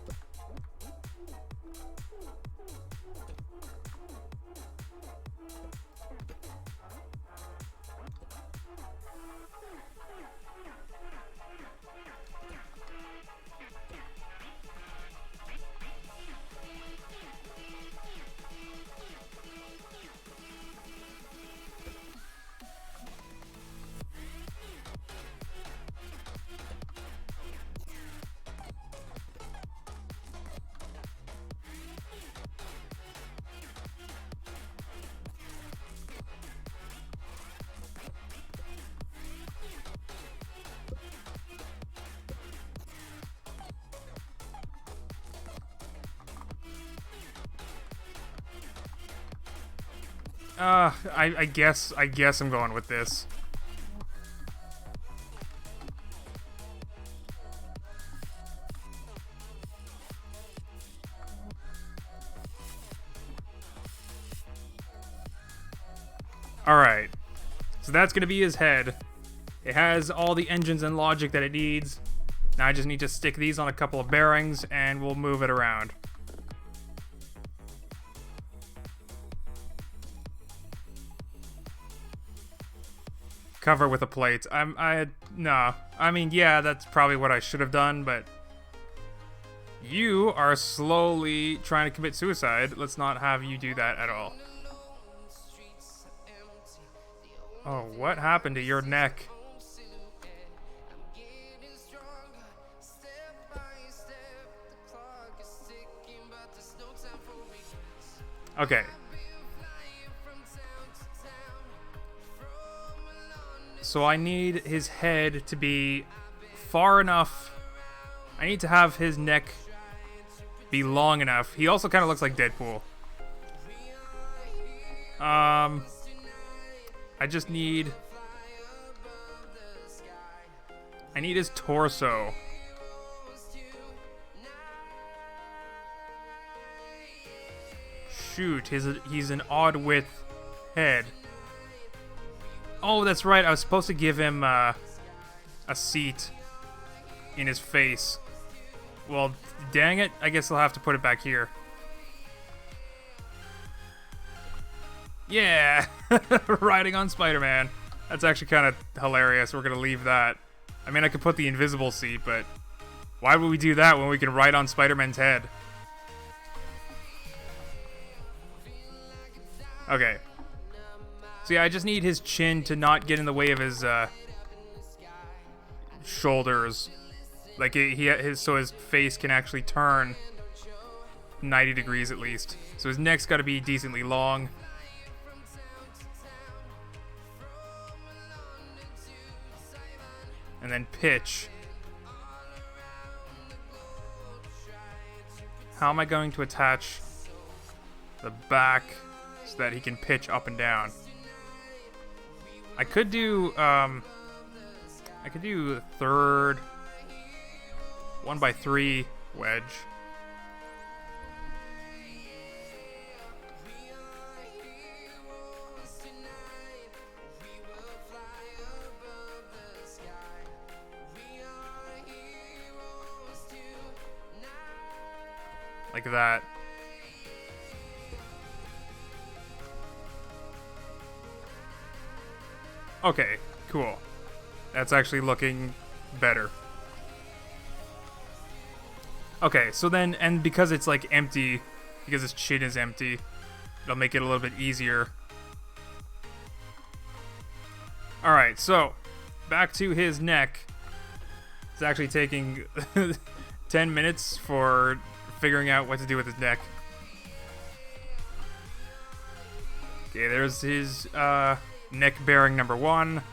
I guess I'm going with this. Alright. So that's gonna be his head. It has all the engines and logic that it needs. Now I just need to stick these on a couple of bearings and we'll move it around. Cover with a plate. No. I mean, yeah, that's probably what I should have done, but... You are slowly trying to commit suicide. Let's not have you do that at all. Oh, what happened to your neck? Okay. So I need his head to be far enough. I need to have his neck be long enough. He also kind of looks like Deadpool. I just need... I need his torso. Shoot, he's an odd width head. Oh, that's right. I was supposed to give him a seat in his face. Well, dang it. I guess I'll have to put it back here. Yeah! Riding on Spider-Man. That's actually kind of hilarious. We're going to leave that. I mean, I could put the invisible seat, but Why would we do that when we can write on Spider-Man's head? Okay. So yeah, I just need his chin to not get in the way of his shoulders. Like so his face can actually turn 90 degrees at least. So his neck's got to be decently long. And then pitch. How am I going to attach the back so that he can pitch up and down? I could do a third 1x3 wedge. Like that. Okay, cool. That's actually looking better. Okay, so then, and because it's like empty, because his chin is empty, it'll make it a little bit easier. Alright, so, back to his neck. It's actually taking 10 minutes for figuring out what to do with his neck. Okay, there's his neck bearing number 1.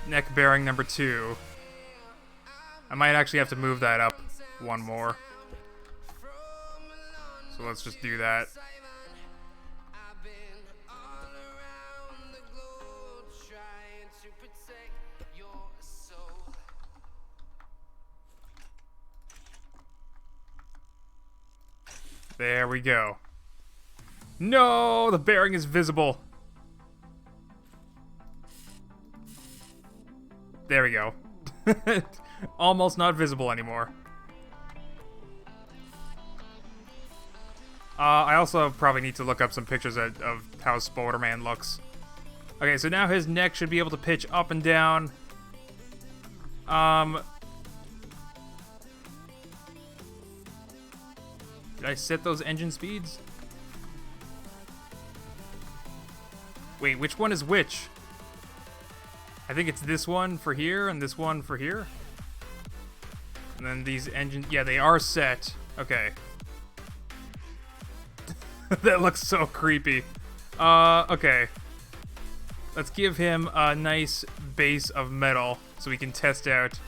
Neck bearing number 2. I might actually have to move that up one more. So let's just do that. There we go. No, the bearing is visible. There we go. Almost not visible anymore. I also probably need to look up some pictures of how Spider-Man looks. Okay, so now his neck should be able to pitch up and down. Did I set those engine speeds? Wait, which one is which? I think it's this one for here and this one for here. And then these engines, yeah, they are set. Okay. That looks so creepy. Okay. Let's give him a nice base of metal so we can test out.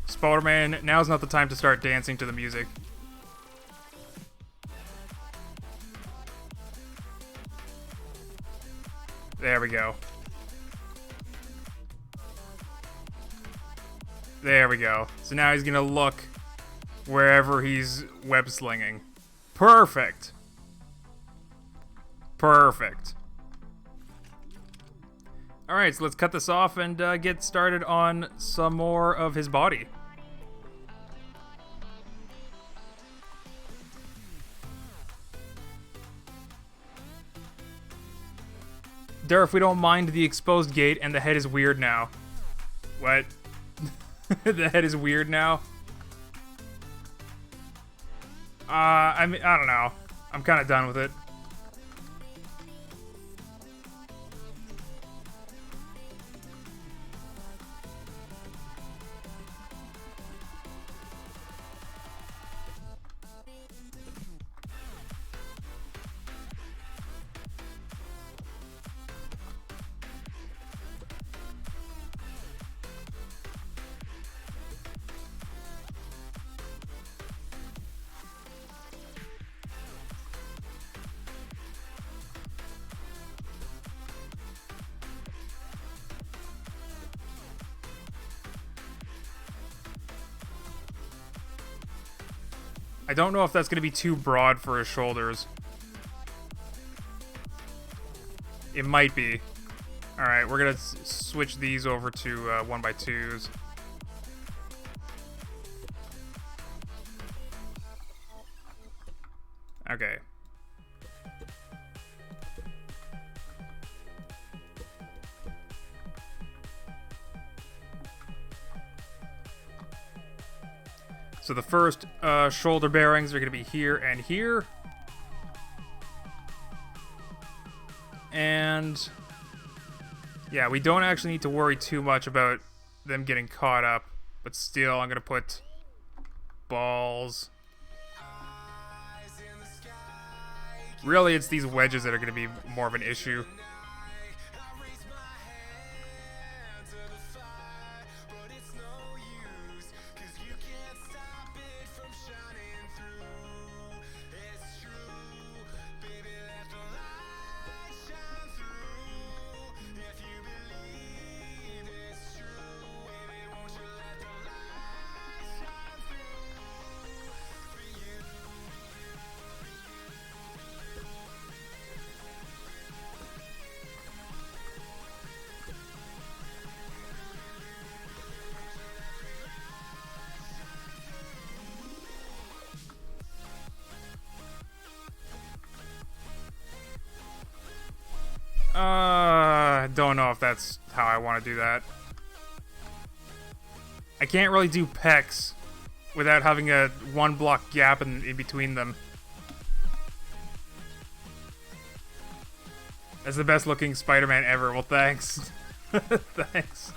Spider-Man, now's not the time to start dancing to the music. There we go. There we go. So now he's gonna look wherever he's web slinging. Perfect. Perfect. Alright, so let's cut this off and get started on some more of his body. Durf, we don't mind the exposed gate, and the head is weird now. What? The head is weird now? I mean, I don't know. I'm kind of done with it. I don't know if that's going to be too broad for his shoulders. It might be. Alright, we're going to switch these over to 1x2s. Okay. So the first shoulder bearings are going to be here and here. And yeah, we don't actually need to worry too much about them getting caught up. But still, I'm going to put balls. Really, it's these wedges that are going to be more of an issue. Don't know if that's how I want to do that. I can't really do pecs without having a 1 block gap in between them. That's the best looking Spider-Man ever. Well, thanks. Thanks.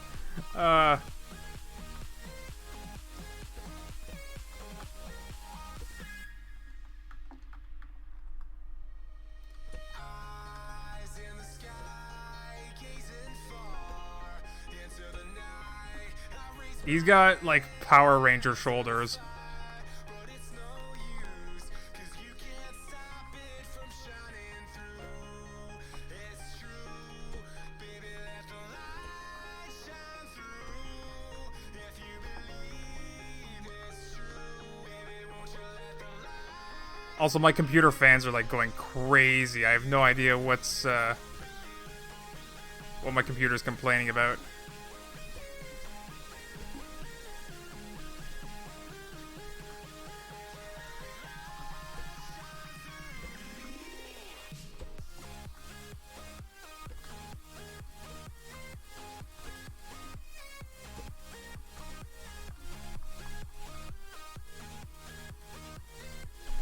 He's got, like, Power Ranger shoulders. Also, my computer fans are, like, going crazy. I have no idea what my computer's complaining about.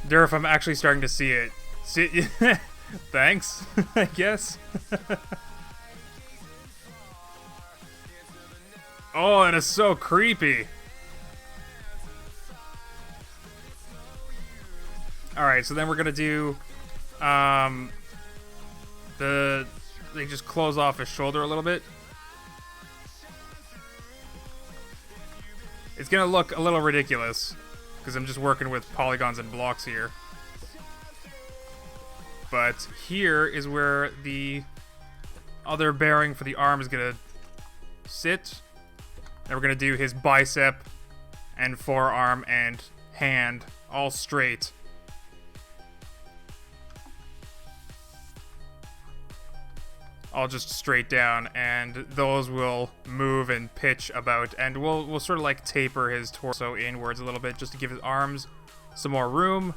Durf, I'm actually starting to see it. Thanks, I guess. Oh, it is so creepy. Alright, so then we're gonna do they just close off his shoulder a little bit. It's gonna look a little ridiculous because I'm just working with polygons and blocks here. But here is where the other bearing for the arm is gonna sit. And we're gonna do his bicep and forearm and hand all straight. All just straight down, and those will move and pitch about, and we'll sort of like taper his torso inwards a little bit just to give his arms some more room.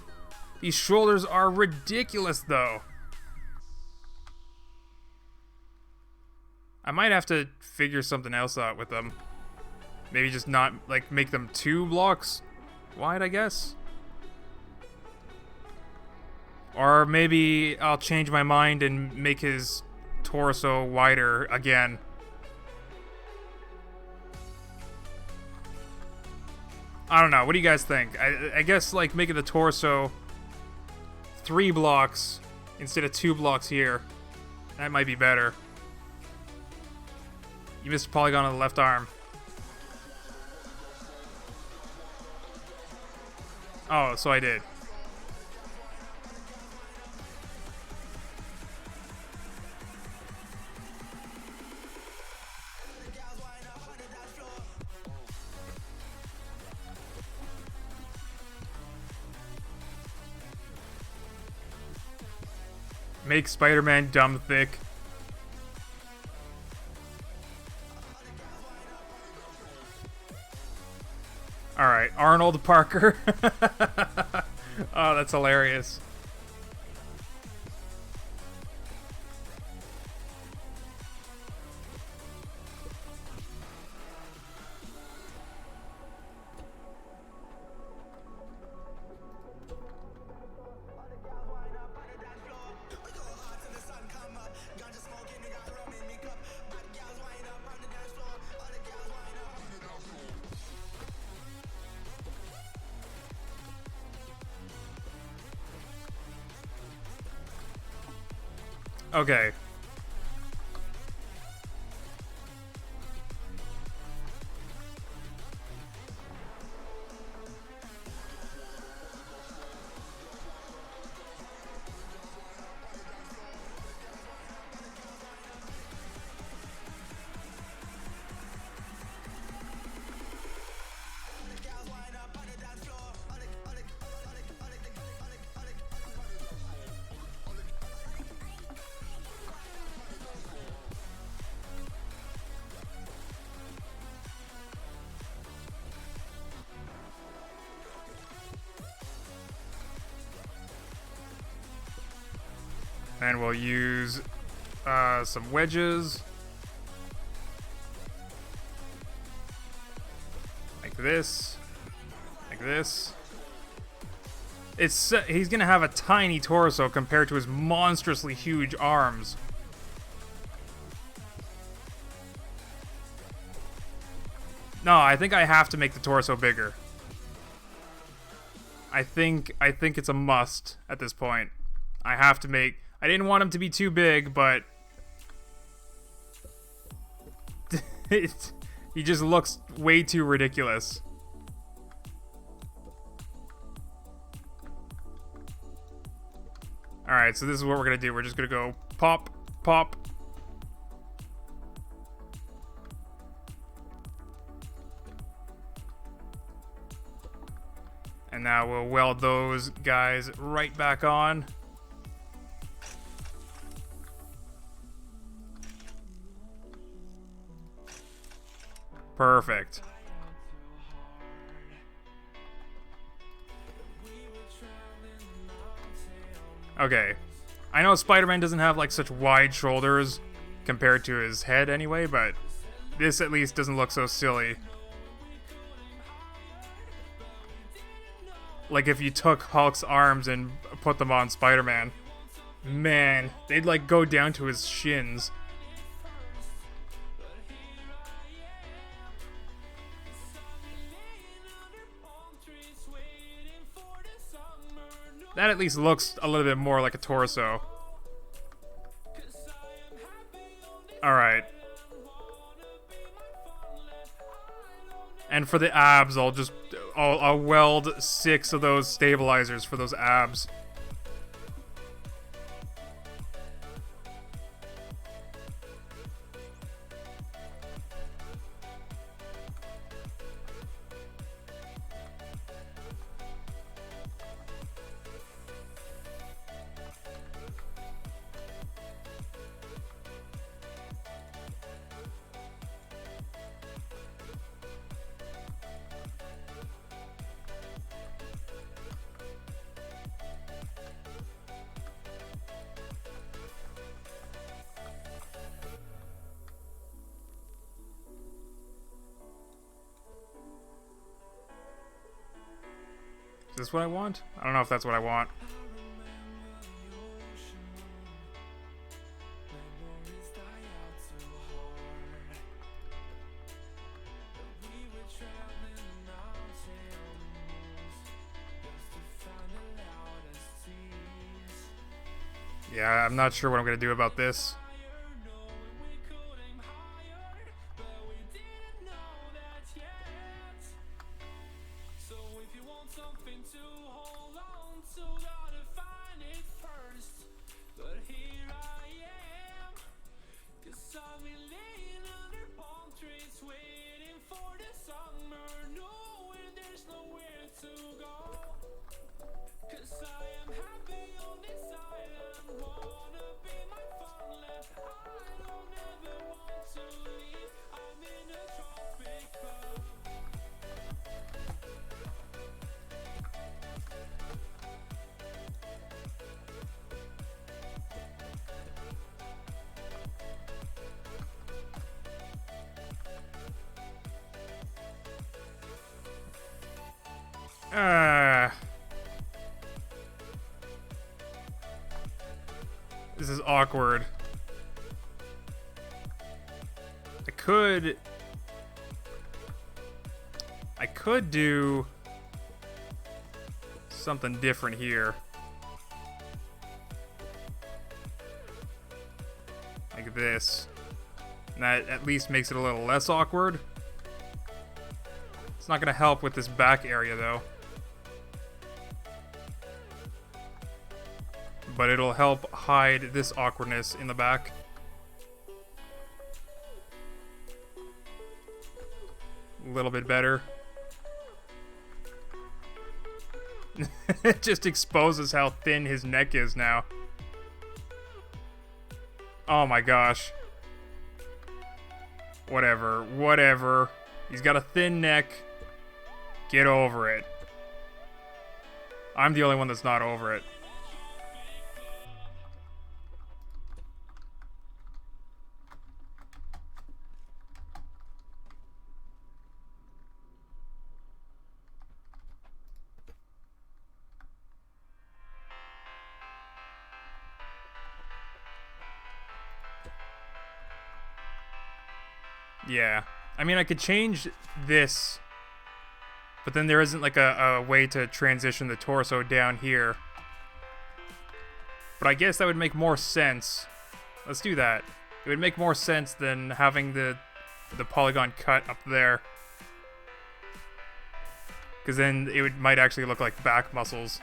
These shoulders are ridiculous, though. I might have to figure something else out with them. Maybe just not, like, make them 2 blocks wide, I guess. Or maybe I'll change my mind and make his torso wider again. I don't know. What do you guys think? I guess, like, making the torso 3 blocks instead of 2 blocks here. That might be better. You missed a polygon on the left arm. Oh, so I did. Make Spider-Man dumb thick. Alright, Arnold Parker. Oh, that's hilarious. Okay. And we'll use some wedges. Like this. Like this. He's gonna have a tiny torso compared to his monstrously huge arms. No, I think I have to make the torso bigger. I think it's a must at this point. I have to make... I didn't want him to be too big, but... he just looks way too ridiculous. Alright, so this is what we're gonna do. We're just gonna go pop, pop. And now we'll weld those guys right back on. Perfect. Okay. I know Spider-Man doesn't have like such wide shoulders compared to his head anyway, but this at least doesn't look so silly. Like if you took Hulk's arms and put them on Spider-Man. Man, they'd like go down to his shins. That at least looks a little bit more like a torso. Alright. And for the abs, I'll weld 6 of those stabilizers for those abs. Is this what I want? I don't know if that's what I want. Yeah, I'm not sure what I'm gonna do about this. This is awkward. I could do something different here. like this. And that at least makes it a little less awkward. It's not going to help with this back area, though. But it'll help hide this awkwardness in the back. A little bit better. It just exposes how thin his neck is now. Oh my gosh. Whatever, whatever. He's got a thin neck. Get over it. I'm the only one that's not over it. Yeah. I mean, I could change this, but then there isn't like a way to transition the torso down here. But I guess that would make more sense. Let's do that. It would make more sense than having the polygon cut up there. Because then it might actually look like back muscles.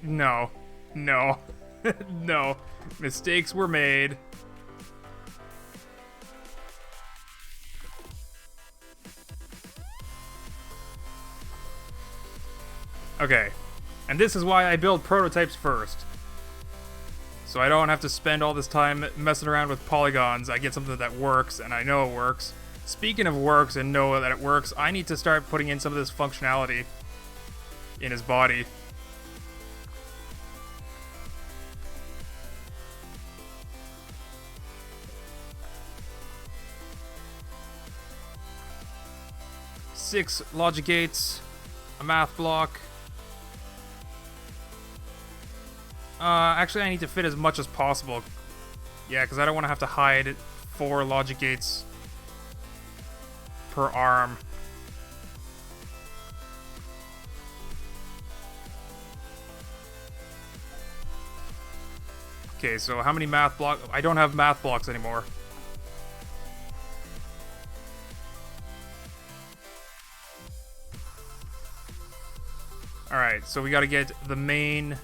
No. No. No. Mistakes were made. Okay. And this is why I build prototypes first. So I don't have to spend all this time messing around with polygons. I get something that works, and I know it works. Speaking of works and know that it works, I need to start putting in some of this functionality in his body. Six logic gates, a math block. Actually, I need to fit as much as possible. Yeah, because I don't want to have to hide 4 logic gates per arm. Okay, so how many math blocks? I don't have math blocks anymore. Alright, so we gotta get the main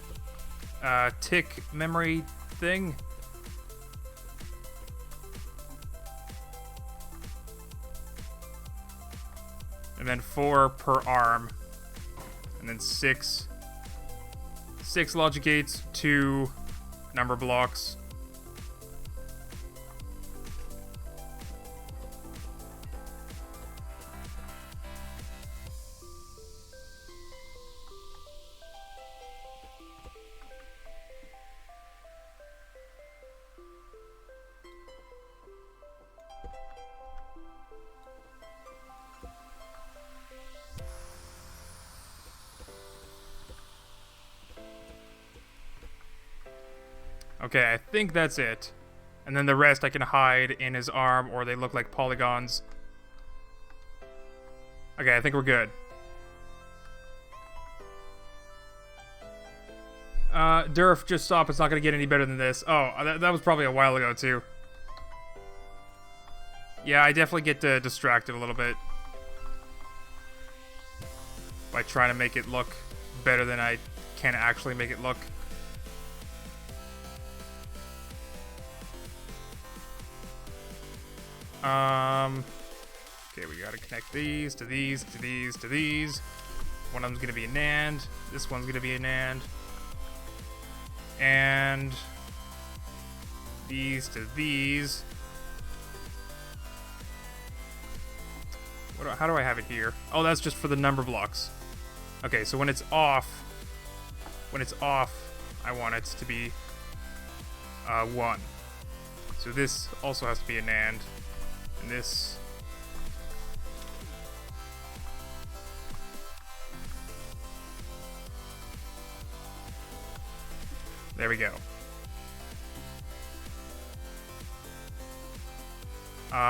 tick memory thing. And then 4 per arm. And then 6 logic gates, 2 number blocks. Okay, I think that's it. And then the rest I can hide in his arm, or they look like polygons. Okay, I think we're good. Durf, just stop. It's not going to get any better than this. Oh, that was probably a while ago, too. Yeah, I definitely get distracted a little bit by trying to make it look better than I can actually make it look. Okay, we gotta connect these to these to these to these. One of them's gonna be a NAND. This one's gonna be a NAND. And these to these. How do I have it here? Oh, that's just for the number blocks. Okay, so when it's off, when it's off, I want it to be 1. So this also has to be an AND. And this... There we go.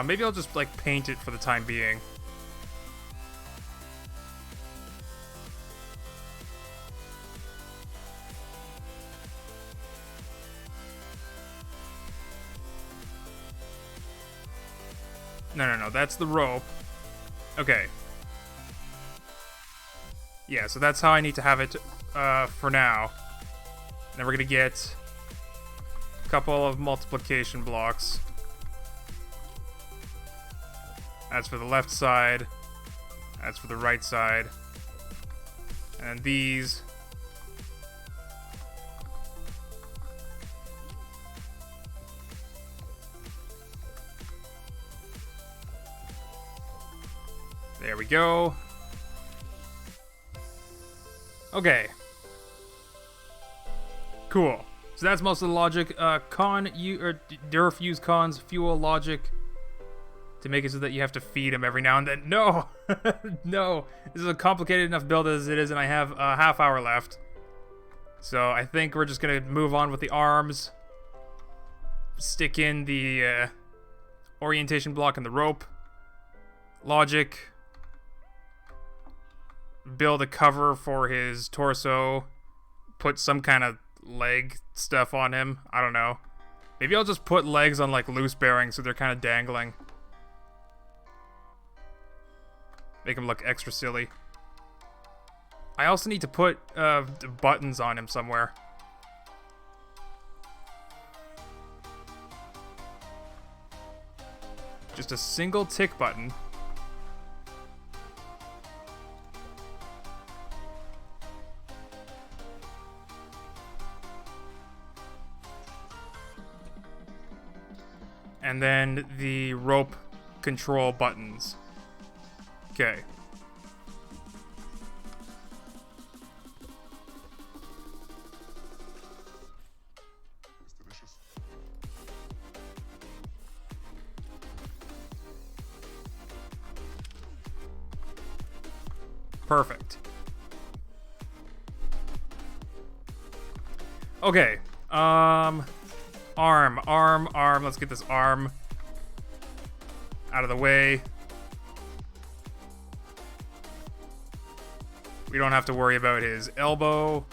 Maybe I'll just, like, paint it for the time being. No, that's the rope. Okay. Yeah, so that's how I need to have it for now. Then we're gonna get a couple of multiplication blocks. That's for the left side. That's for the right side. And these... There we go. Okay. Cool. So that's most of the logic. Durf use Con's fuel logic to make it so that you have to feed him every now and then. No! No! This is a complicated enough build as it is, and I have a half hour left. So I think we're just gonna move on with the arms. Stick in the orientation block and the rope. Logic. Build a cover for his torso. Put some kind of leg stuff on him. I don't know. Maybe I'll just put legs on like loose bearings so they're kind of dangling. Make him look extra silly. I also need to put buttons on him somewhere. Just a single tick button. And then the rope control buttons. Okay. Perfect. Okay. Arm. Let's get this arm out of the way. We don't have to worry about his elbow.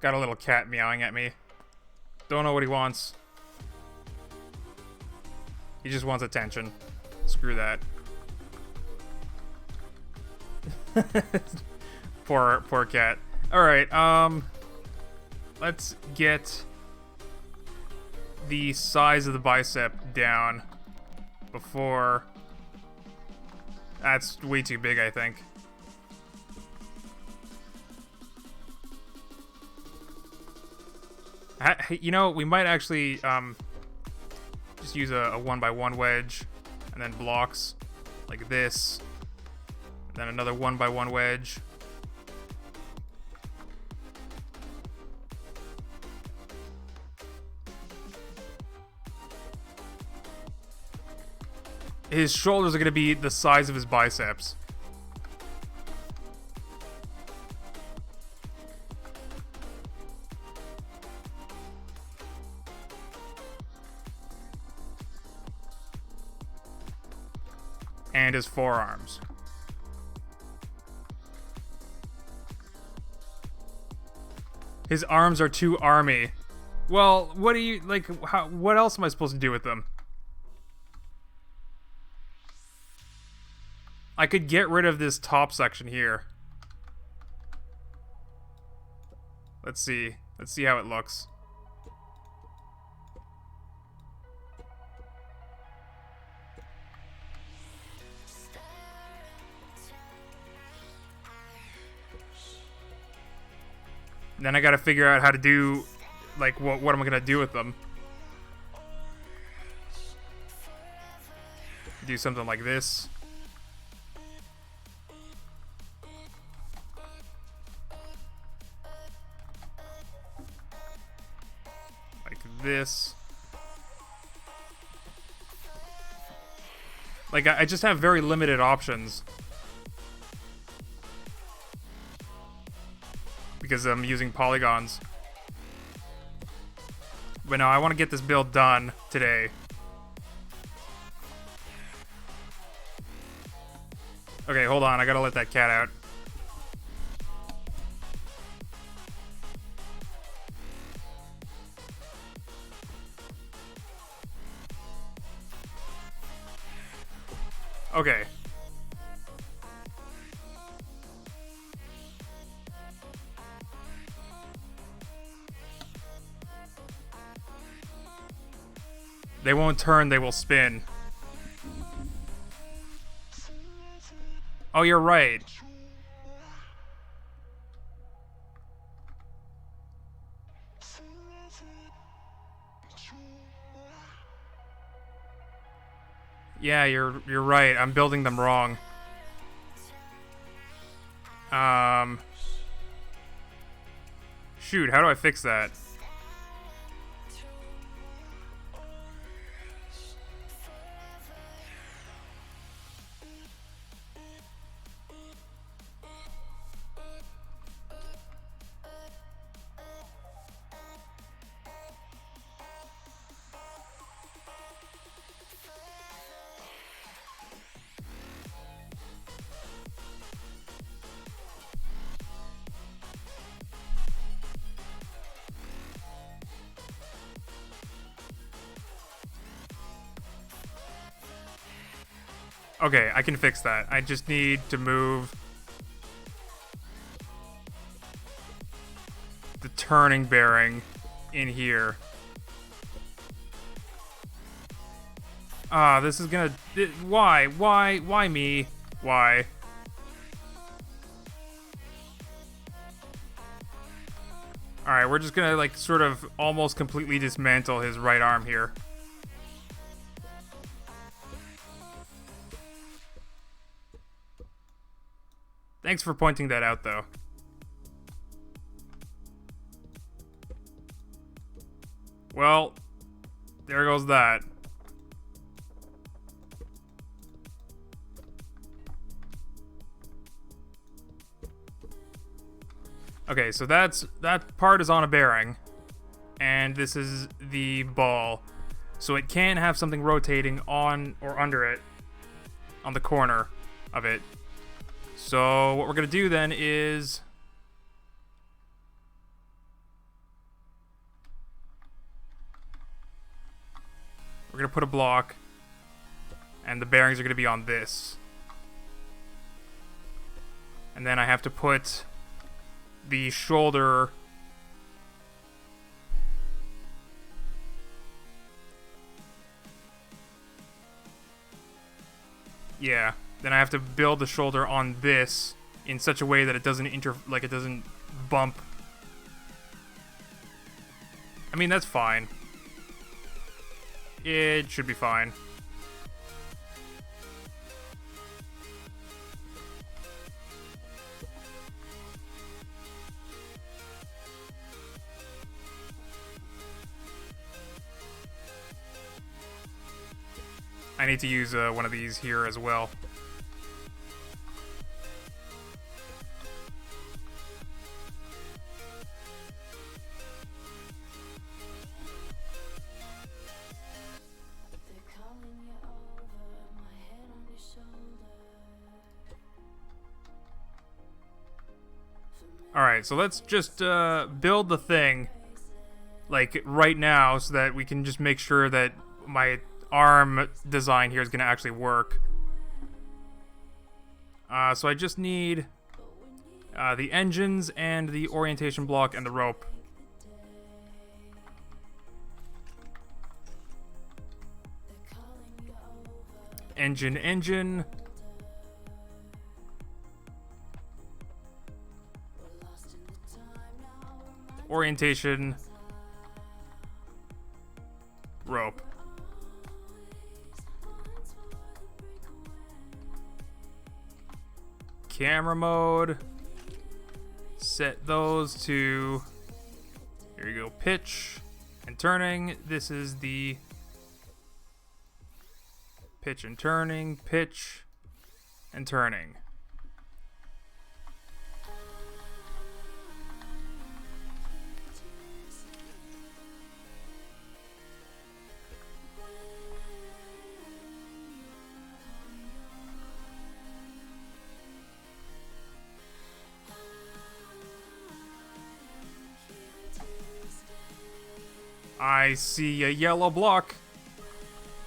Got a little cat meowing at me. Don't know what he wants. He just wants attention. Screw that. Poor cat. Alright, let's get the size of the bicep down before... That's way too big, I think. You know, we might actually just use a 1x1 wedge and then blocks like this. Then another 1x1 wedge. His shoulders are going to be the size of his biceps. And his forearms. His arms are too army. Well, what do you, like, what else am I supposed to do with them? I could get rid of this top section here. Let's see. Let's see how it looks. Then I gotta figure out how to do, like, what am I gonna do with them? Do something like this. Like this. Like, I just have very limited options. Because I'm using polygons. But no, I want to get this build done today. Okay, hold on. I gotta let that cat out. Okay. They won't turn, they will spin. Oh, you're right. Yeah, you're right. I'm building them wrong. Shoot, how do I fix that? Okay, I can fix that. I just need to move the turning bearing in here. Ah, this is gonna... Why? Why me? Why? Alright, we're just gonna, like, sort of almost completely dismantle his right arm here. Thanks for pointing that out, though. Well, there goes that. Okay, so that part is on a bearing, and this is the ball. So it can have something rotating on or under it, on the corner of it. So what we're gonna do then is we're gonna put a block, and the bearings are gonna be on this. And then I have to put the shoulder yeah. Then I have to build the shoulder on this in such a way that it doesn't it doesn't bump. I mean, that's fine. It should be fine. I need to use one of these here as well. Alright, so let's just build the thing, like, right now, so that we can just make sure that my arm design here is going to actually work. So I just need the engines and the orientation block and the rope. Engine. Orientation. Rope. Camera mode. Set those to, here you go, pitch and turning. This is the pitch and turning, pitch and turning. I see a yellow block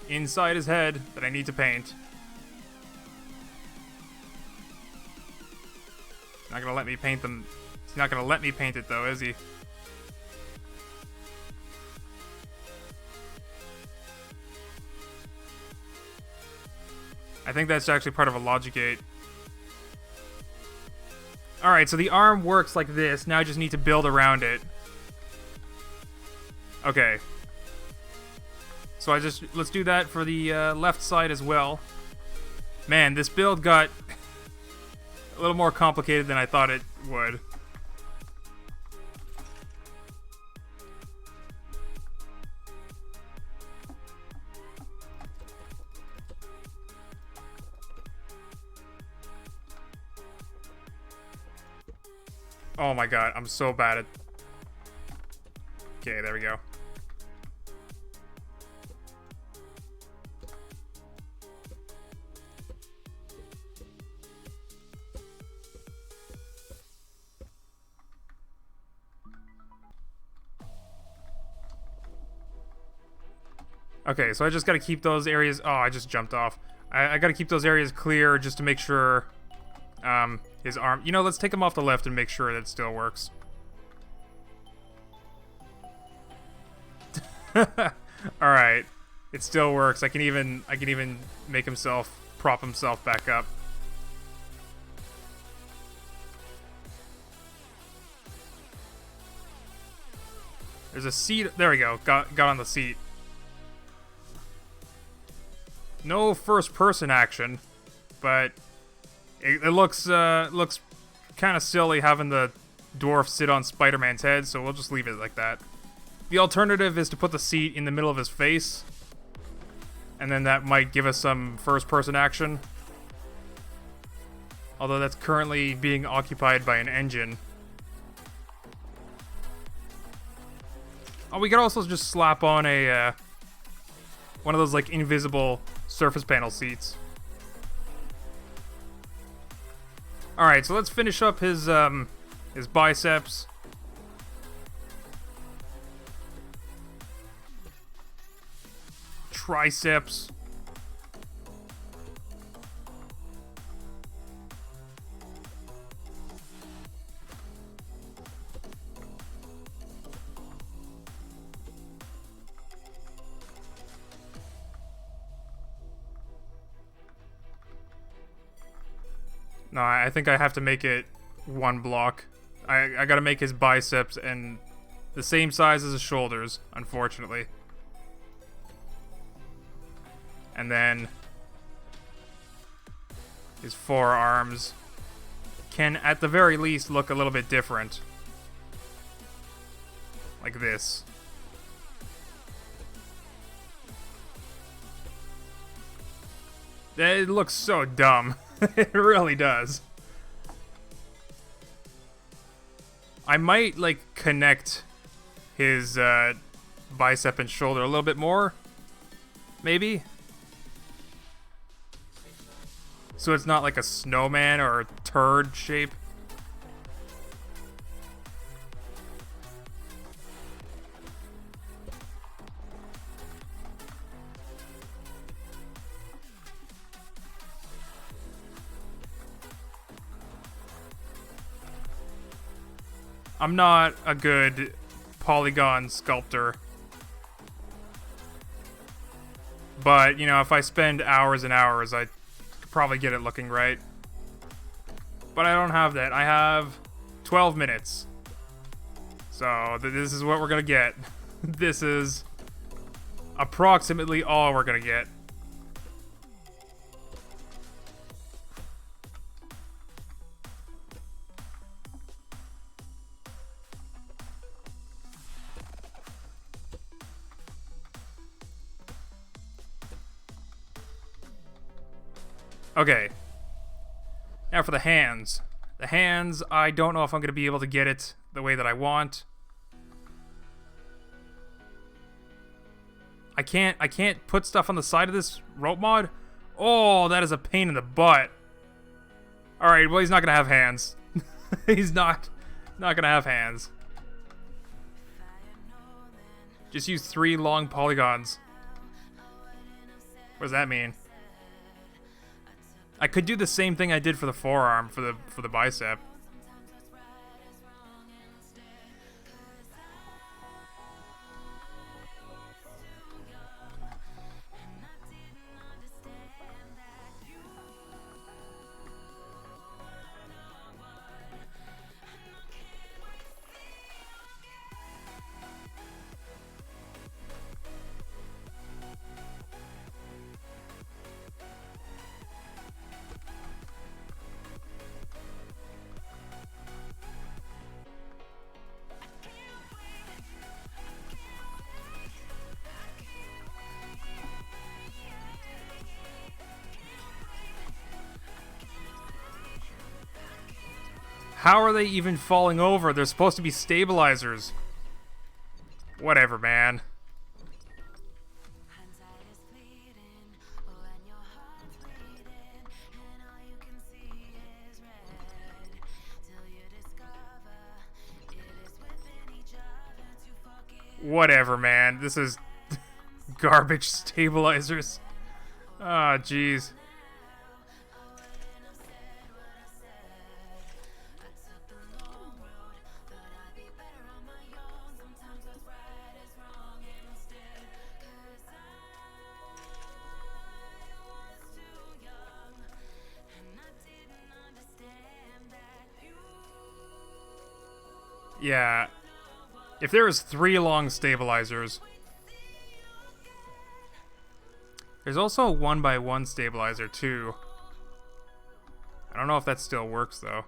inside his head that I need to paint. He's not gonna let me paint them. He's not gonna let me paint it though, is he? I think that's actually part of a logic gate. Alright, so the arm works like this. Now I just need to build around it. Okay. So let's do that for the left side as well. Man, this build got a little more complicated than I thought it would. Oh my god, I'm so bad at... Okay, there we go. Okay, so I just gotta keep those areas... Oh, I just jumped off. I gotta keep those areas clear just to make sure his arm... You know, let's take him off the left and make sure that it still works. Alright. It still works. I can even make himself... prop himself back up. There's a seat... There we go. Got on the seat. No first-person action, but it looks kind of silly having the dwarf sit on Spider-Man's head, so we'll just leave it like that. The alternative is to put the seat in the middle of his face, and then that might give us some first-person action. Although that's currently being occupied by an engine. Oh, we could also just slap on a one of those like invisible surface panel seats. Alright, so let's finish up his biceps. Triceps. No, I think I have to make it one block. I gotta make his biceps and the same size as his shoulders, unfortunately. And then his forearms can, at the very least, look a little bit different. Like this. It looks so dumb. It really does. I might, like, connect his bicep and shoulder a little bit more. Maybe. So it's not like a snowman or a turd shape. I'm not a good polygon sculptor. But, you know, if I spend hours and hours, I could probably get it looking right. But I don't have that. I have 12 minutes. So this is what we're gonna get. This is approximately all we're gonna get. Okay. Now for the hands. The hands, I don't know if I'm going to be able to get it the way that I want. I can't put stuff on the side of this rope mod. Oh, that is a pain in the butt. Alright, well, he's not going to have hands. He's not going to have hands. Just use 3 long polygons. What does that mean? I could do the same thing I did for the forearm, for the bicep. How are they even falling over? They're supposed to be stabilizers. Whatever, man. Whatever, man. This is garbage stabilizers. Ah, jeez. Yeah. If there was 3 long stabilizers. There's also a 1x1 stabilizer too. I don't know if that still works though.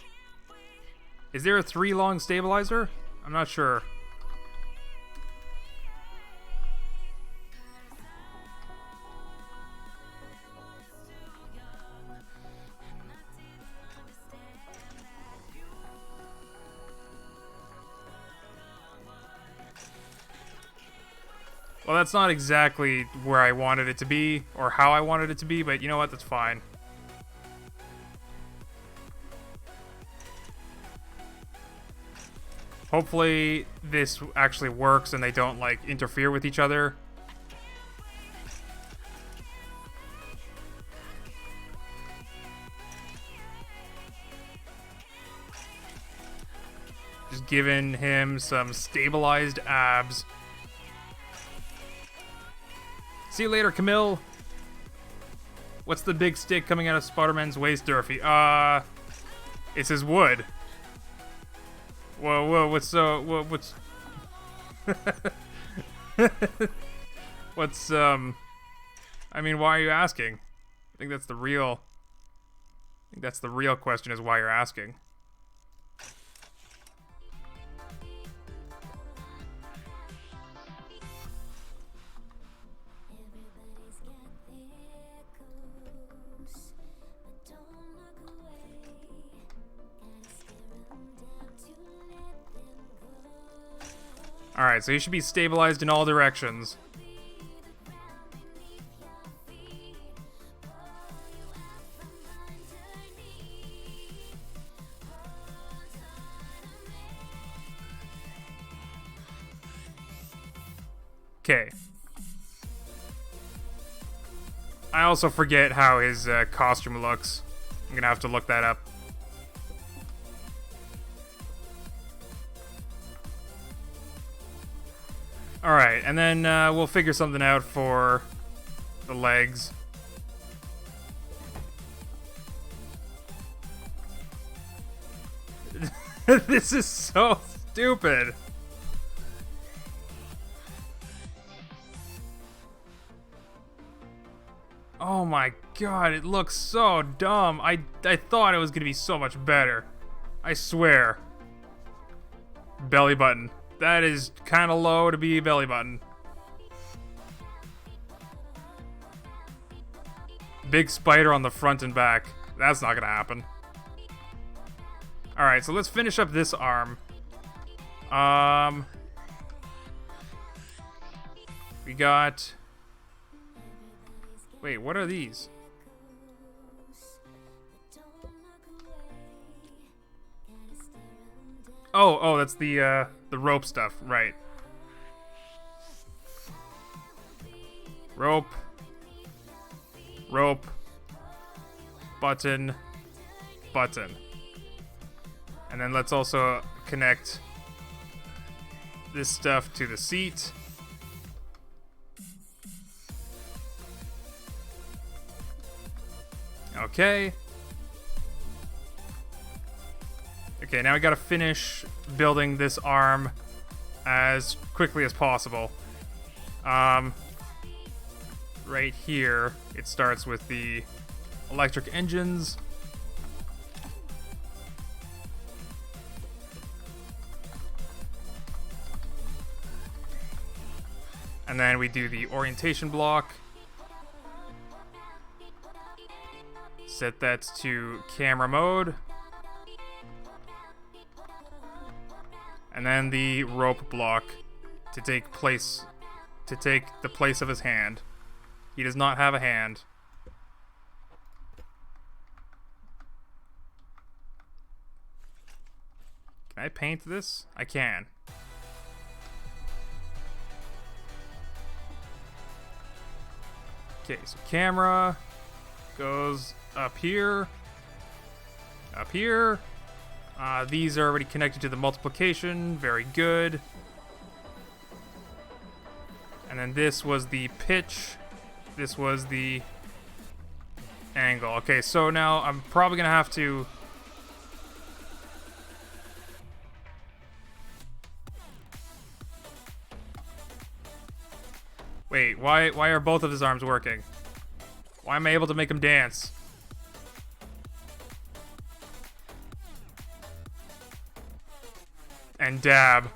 Is there a 3 long stabilizer? I'm not sure. Well, that's not exactly where I wanted it to be, or how I wanted it to be, but you know what? That's fine. Hopefully, this actually works and they don't, like, interfere with each other. Just giving him some stabilized abs. See you later, Camille. What's the big stick coming out of Spider-Man's waist, Durfy? It's his wood. Whoa, what's what's what's I mean, why are you asking? I think that's the real question, is why you're asking. Alright, so he should be stabilized in all directions. Okay. I also forget how his costume looks. I'm gonna have to look that up. Alright, and then we'll figure something out for the legs. This is so stupid. Oh my god, it looks so dumb. I thought it was gonna be so much better. I swear. Belly button. That is kind of low to be a belly button. Big spider on the front and back. That's not gonna happen. Alright, so let's finish up this arm. We got... Wait, what are these? Oh, that's the rope stuff, right. Rope. Rope. Button. Button. And then let's also connect this stuff to the seat. Okay. Okay, now we gotta finish building this arm as quickly as possible. Right here, it starts with the electric engines. And then we do the orientation block. Set that to camera mode. And then the rope block to take the place of his hand. He does not have a hand. Can I paint this? I can. Okay, so camera goes up here. Up here. These are already connected to the multiplication. Very good. And then this was the pitch. This was the angle. Okay, so now I'm probably gonna have to... Wait, why are both of his arms working? Why am I able to make him dance? And dab.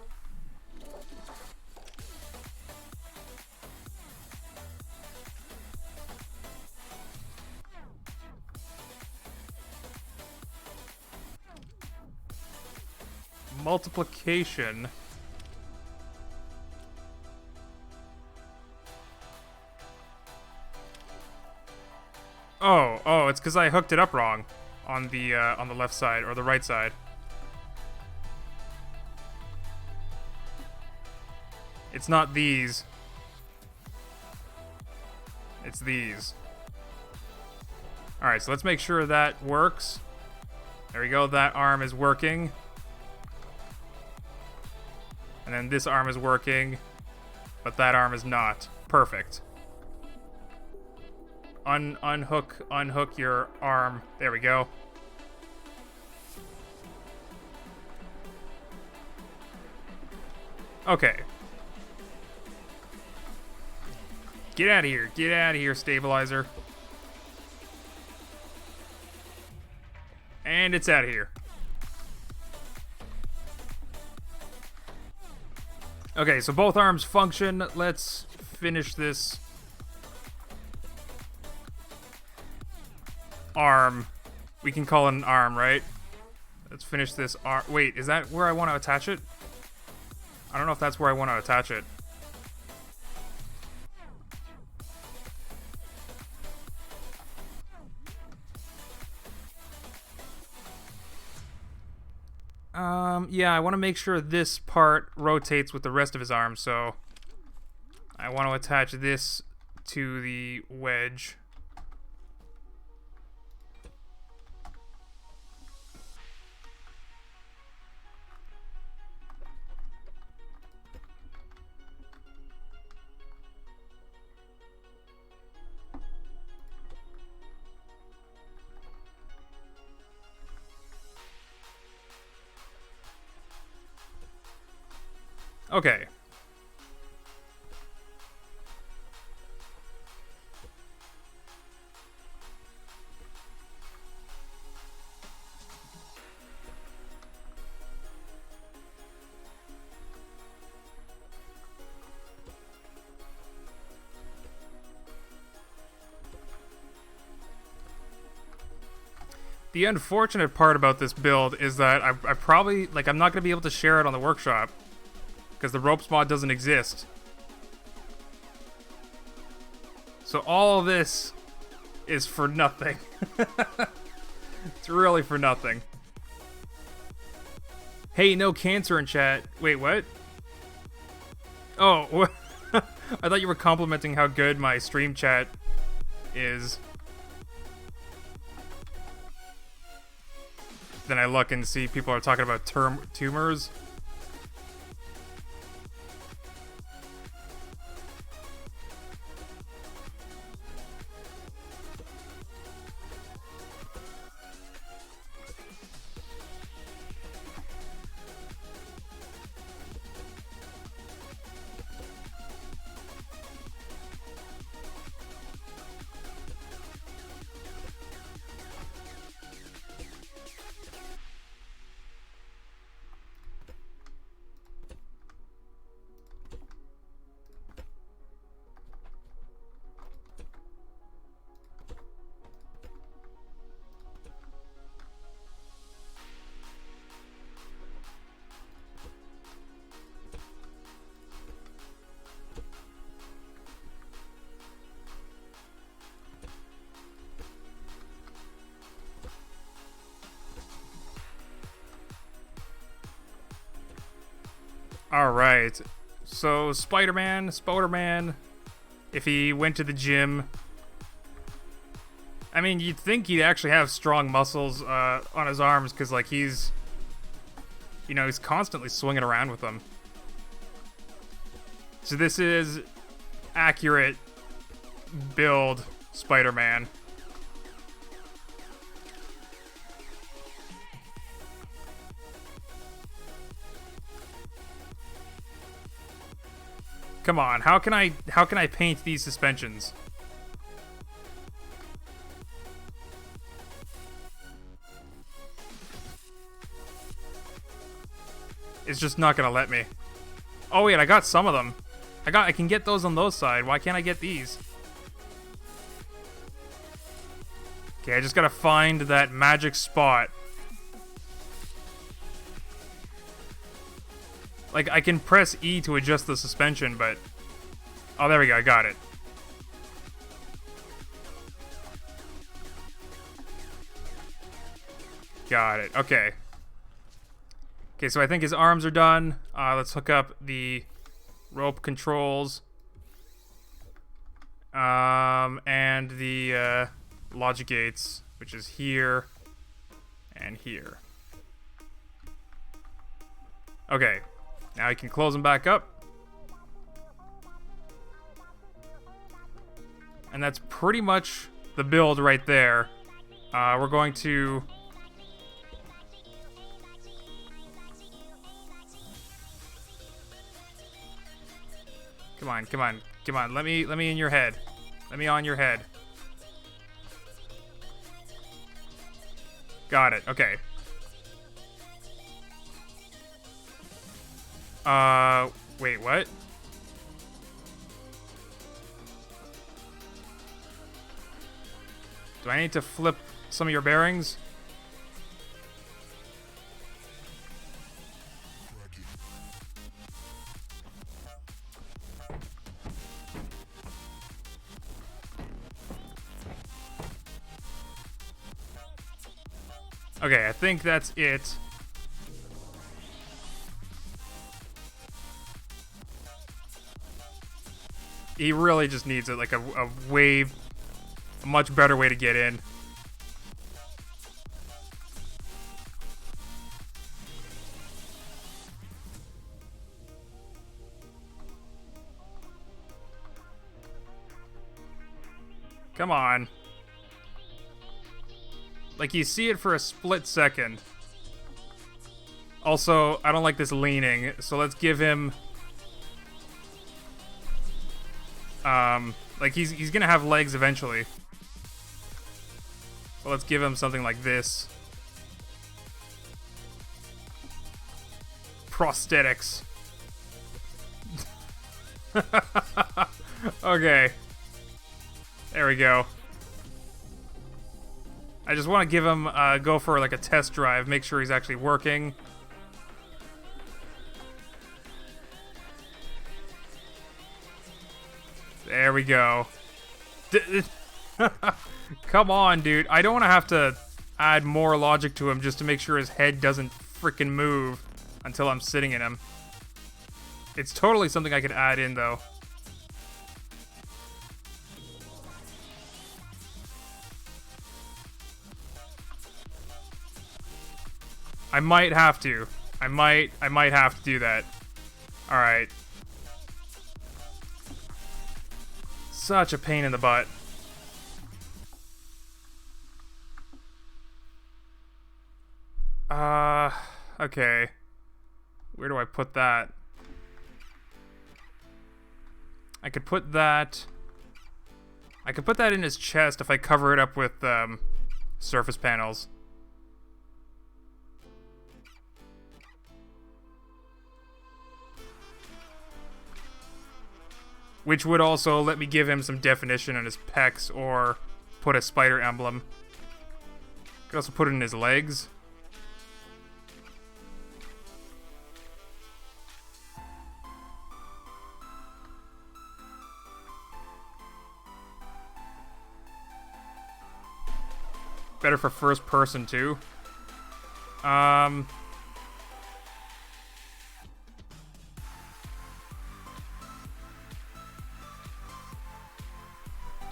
Multiplication. Oh, it's because I hooked it up wrong on the left side or the right side. It's not these. It's these. Alright, so let's make sure that works. There we go, that arm is working. And then this arm is working, but that arm is not. Perfect. Unhook your arm. There we go. Okay. Get out of here. Get out of here, stabilizer. And it's out of here. Okay, so both arms function. Let's finish this arm. We can call it an arm, right? Let's finish this arm. Wait, is that where I want to attach it? I don't know if that's where I want to attach it. Yeah, I want to make sure this part rotates with the rest of his arm, so I want to attach this to the wedge. Okay. The unfortunate part about this build is that I probably, like, I'm not going to be able to share it on the workshop because the ropes mod doesn't exist. So all of this is for nothing. It's really for nothing. Hey, no cancer in chat. Wait, what? Oh, I thought you were complimenting how good my stream chat is. Then I look and see people are talking about tumors. Alright, so Spider-Man, if he went to the gym, I mean, you'd think he'd actually have strong muscles on his arms, because, like, he's, you know, he's constantly swinging around with them. So this is accurate build Spider-Man. Come on, how can I paint these suspensions? It's just not gonna let me. Oh wait, I got some of them. I can get those on those side. Why can't I get these? Okay, I just gotta find that magic spot. Like, I can press E to adjust the suspension, but... Oh, there we go, I got it. Got it, okay. Okay, so I think his arms are done. Let's hook up the rope controls. And the logic gates, which is here and here. Okay. Now I can close them back up. And that's pretty much the build right there. We're going to... Come on, come on, come on. Let me in your head. Let me on your head. Got it, okay. Wait, what? Do I need to flip some of your bearings? Okay, I think that's it. He really just needs like a much better way to get in. Come on. Like, you see it for a split second. Also, I don't like this leaning, so let's give him... like, he's gonna have legs eventually. So let's give him something like this. Prosthetics. Okay. There we go. I just want to give him go for like a test drive, make sure he's actually working. There we go. Come on, dude. I don't want to have to add more logic to him just to make sure his head doesn't freaking move until I'm sitting in him. It's totally something I could add in, though. I might have to. I might have to do that. Alright. Such a pain in the butt. Okay. Where do I put that? I could put that... I could put that in his chest if I cover it up with surface panels. Which would also let me give him some definition on his pecs or put a spider emblem. Could also put it in his legs. Better for first person too.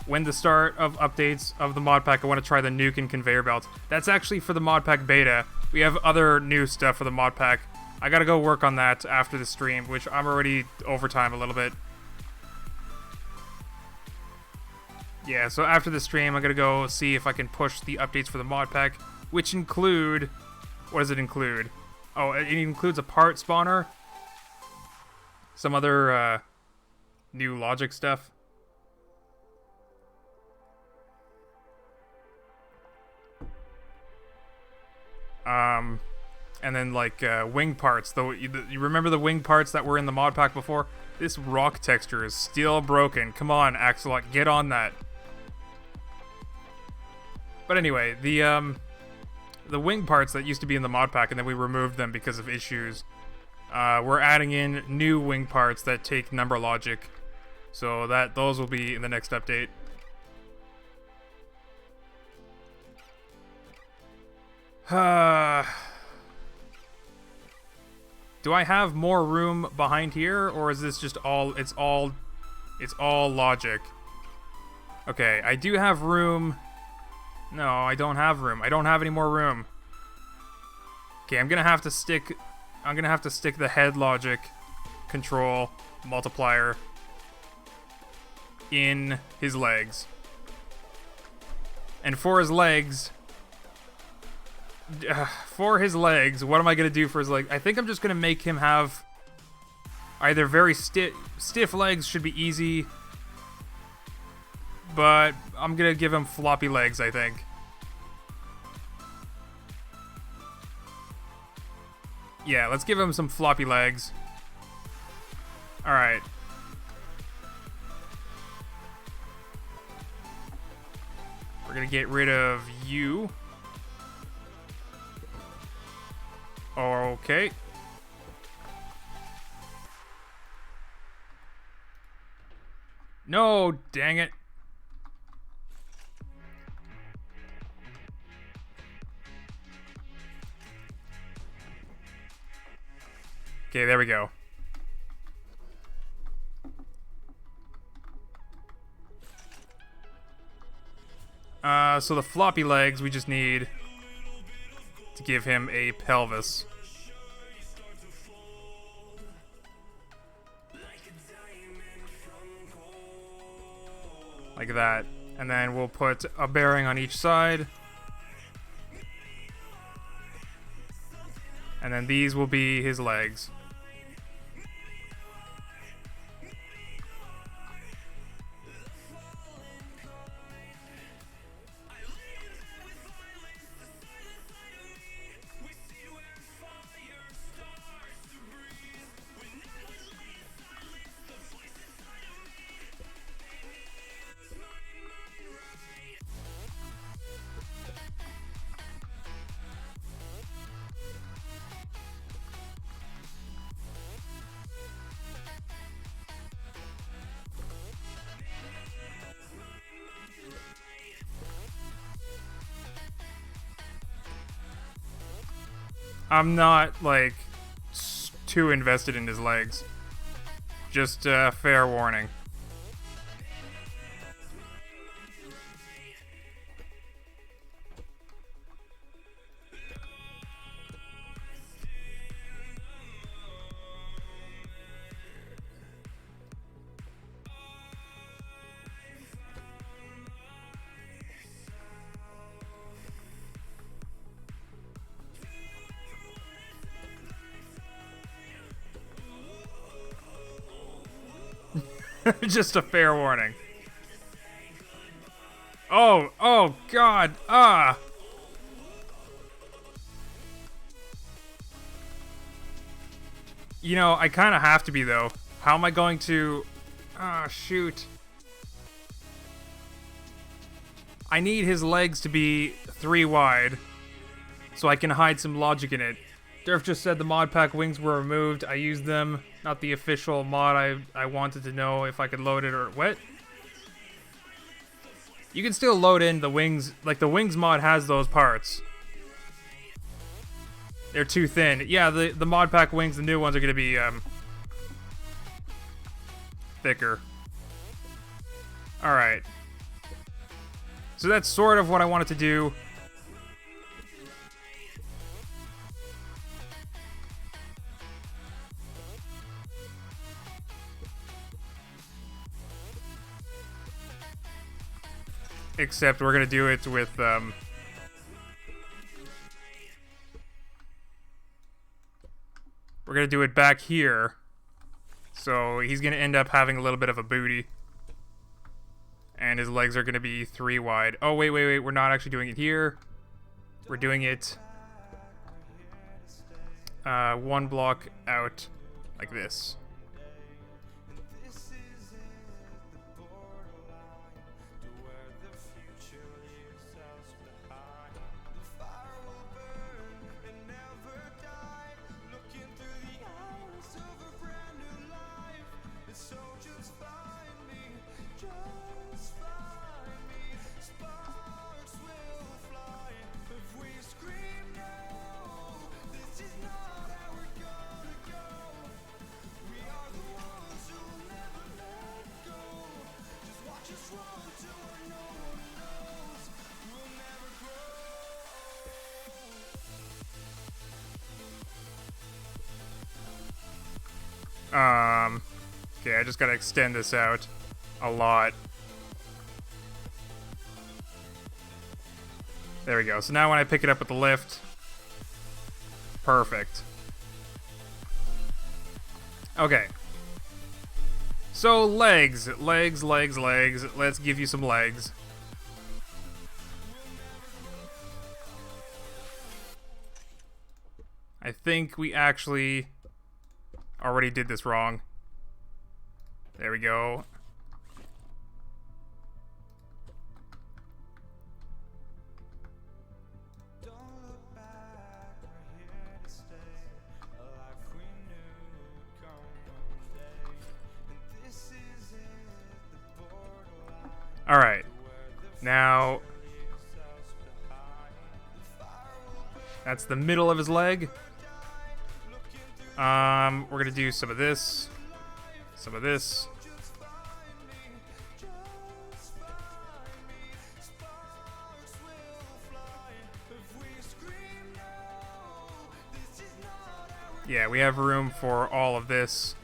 When the start of updates of the mod pack, I want to try the nuke and conveyor belt. That's actually for the mod pack beta. We have other new stuff for the mod pack. I gotta go work on that after the stream, which I'm already overtime a little bit. Yeah, so after the stream, I'm gonna go see if I can push the updates for the mod pack, which include... What does it include? Oh, it includes a part spawner. Some other new logic stuff. And then like wing parts. Though you remember the wing parts that were in the mod pack before? This rock texture is still broken. Come on, Axelot, get on that. But anyway, the wing parts that used to be in the mod pack, and then we removed them because of issues. We're adding in new wing parts that take number logic, so that those will be in the next update. Do I have more room behind here, or is this just all? It's all logic. Okay, I do have room. No, I don't have room. I don't have any more room. Okay, I'm gonna have to stick the head logic control multiplier in his legs. And for his legs, what am I gonna do for his legs? I think I'm just gonna make him have either very stiff legs, should be easy. But I'm gonna give him floppy legs, I think. Yeah, let's give him some floppy legs. Alright. We're gonna get rid of you. Okay. No, dang it. Okay, there we go. So the floppy legs, we just need to give him a pelvis. Like that. And then we'll put a bearing on each side. And then these will be his legs. I'm not, like, too invested in his legs. Just fair warning. Just a fair warning. Oh god, You know, I kind of have to be, though. How am I going to... shoot. I need his legs to be 3 wide, so I can hide some logic in it. Durf just said the mod pack wings were removed. I used them, not the official mod. I wanted to know if I could load it or... What? You can still load in the wings. Like, the wings mod has those parts. They're too thin. Yeah, the mod pack wings, the new ones, are going to be thicker. Alright. So that's sort of what I wanted to do. Except we're going to do it with... we're going to do it back here. So he's going to end up having a little bit of a booty. And his legs are going to be 3 wide. Oh, wait. We're not actually doing it here. We're doing it 1 block out like this. Okay, I just gotta extend this out a lot. There we go. So now when I pick it up with the lift, perfect. Okay. So legs. Let's give you some legs. I think we actually already did this wrong. There we go. Alright. Now, that's the middle of his leg. We're gonna do some of this. Some of this. Yeah, we have room for all of this.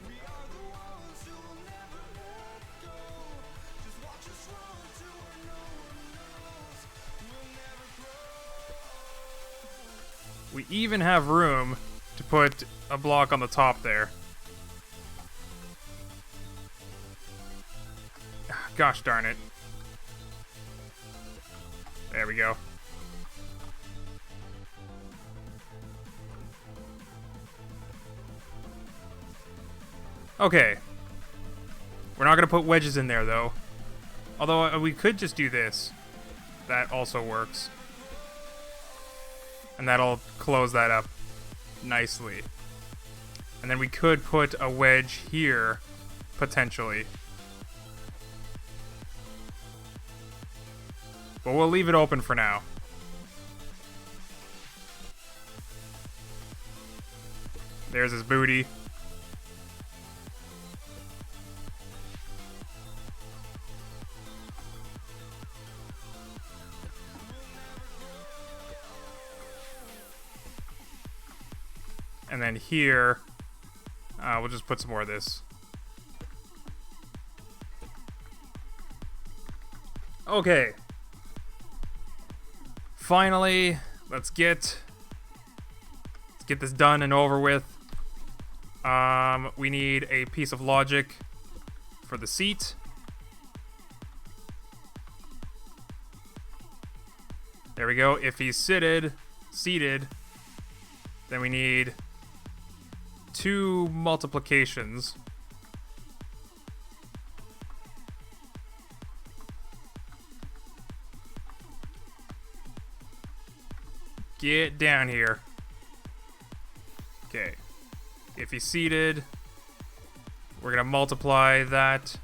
We even have room to put a block on the top there. Gosh darn it. There we go. Okay. We're not going to put wedges in there, though. Although, we could just do this. That also works. And that'll close that up nicely. And then we could put a wedge here, potentially. But we'll leave it open for now. There's his booty. And then here, we'll just put some more of this. Okay. Finally, let's get this done and over with. We need a piece of logic for the seat. There we go. If he's seated, then we need 2 multiplications. Get down here. Okay. If he's seated, we're going to multiply that.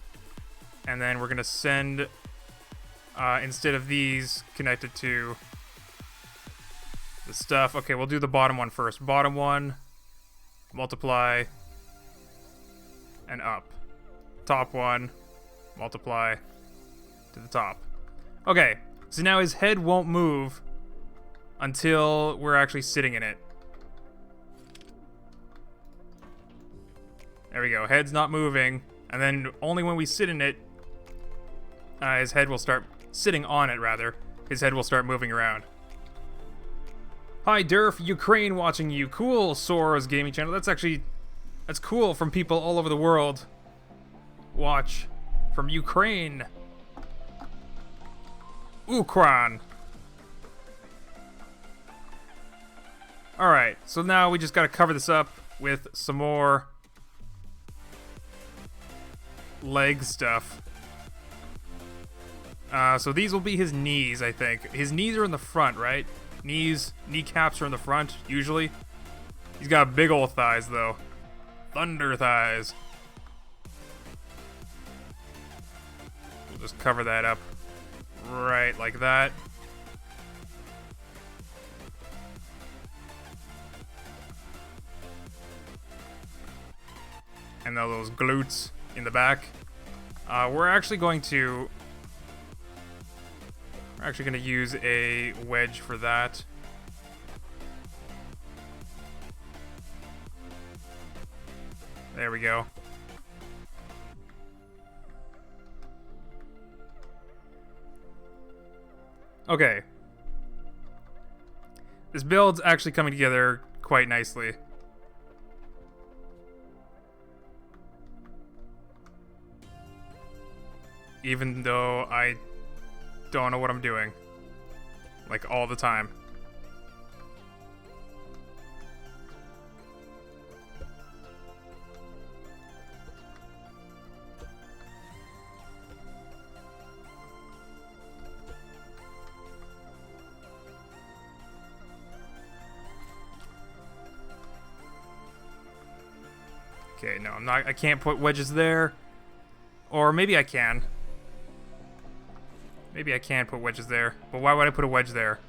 And then we're going to send, instead of these connected to the stuff. Okay, we'll do the bottom one first. Bottom one, multiply, and up. Top one, multiply to the top. Okay, so now his head won't move until we're actually sitting in it. There we go. Head's not moving. And then only when we sit in it, his head will start... Sitting on it, rather. His head will start moving around. Hi, Durf. Ukraine watching you. Cool, Sora's gaming channel. That's cool from people all over the world. Watch. From Ukraine. Ukraine. Alright, so now we just gotta cover this up with some more leg stuff. So these will be his knees, I think. His knees are in the front, right? Kneecaps are in the front, usually. He's got big old thighs, though. Thunder thighs. We'll just cover that up right like that. And now those glutes in the back. We're actually going to use a wedge for that. There we go. Okay. This build's actually coming together quite nicely. Even though I don't know what I'm doing. Like, all the time. Okay, no, I can't put wedges there. Or maybe I can. Maybe I can put wedges there, but why would I put a wedge there?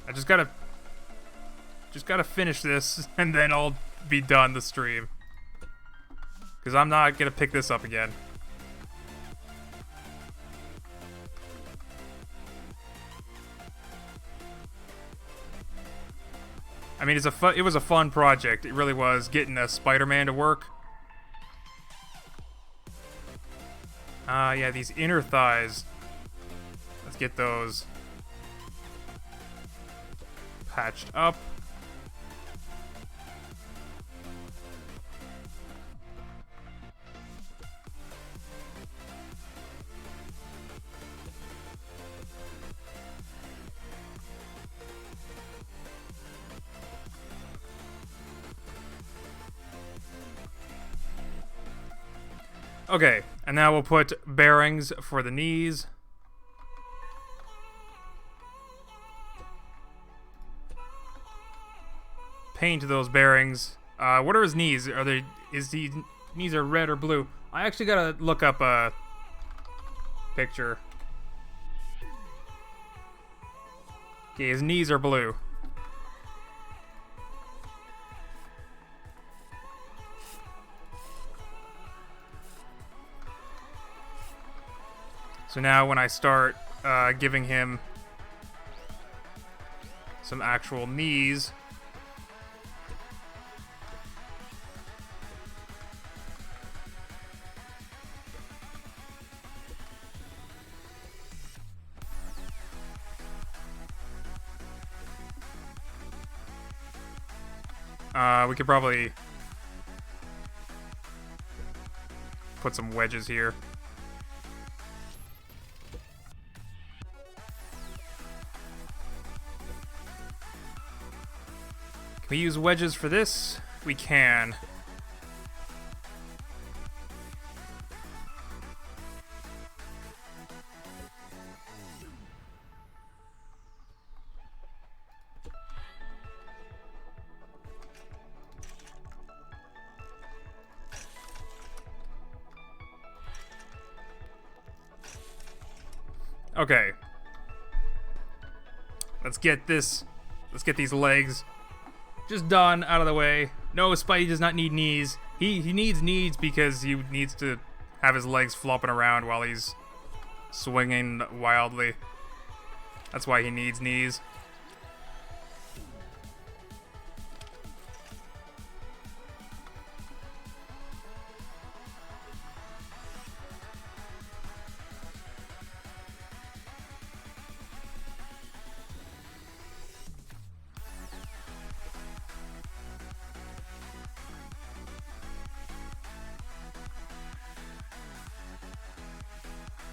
I just gotta finish this, and then I'll be done the stream. Because I'm not gonna pick this up again. I mean, it was a fun project. It really was, getting a Spider-Man to work. Yeah, these inner thighs. Let's get those patched up. Okay, and now we'll put bearings for the knees. Paint those bearings. What are his knees? His knees are red or blue? I actually gotta look up a picture. Okay, his knees are blue. So now when I start giving him some actual knees, we could probably put some wedges here. Can we use wedges for this? We can. Okay. Let's get these legs just done, out of the way. No, Spidey does not need knees. He needs knees because he needs to have his legs flopping around while he's swinging wildly. That's why he needs knees.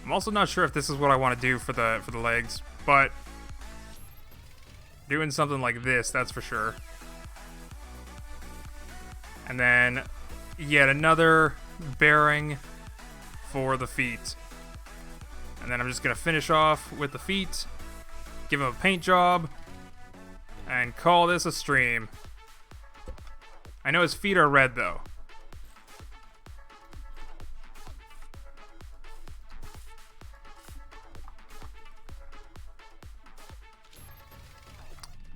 I'm also not sure if this is what I want to do for the legs, but doing something like this, that's for sure. And then yet another bearing for the feet. And then I'm just going to finish off with the feet, give him a paint job, and call this a stream. I know his feet are red though.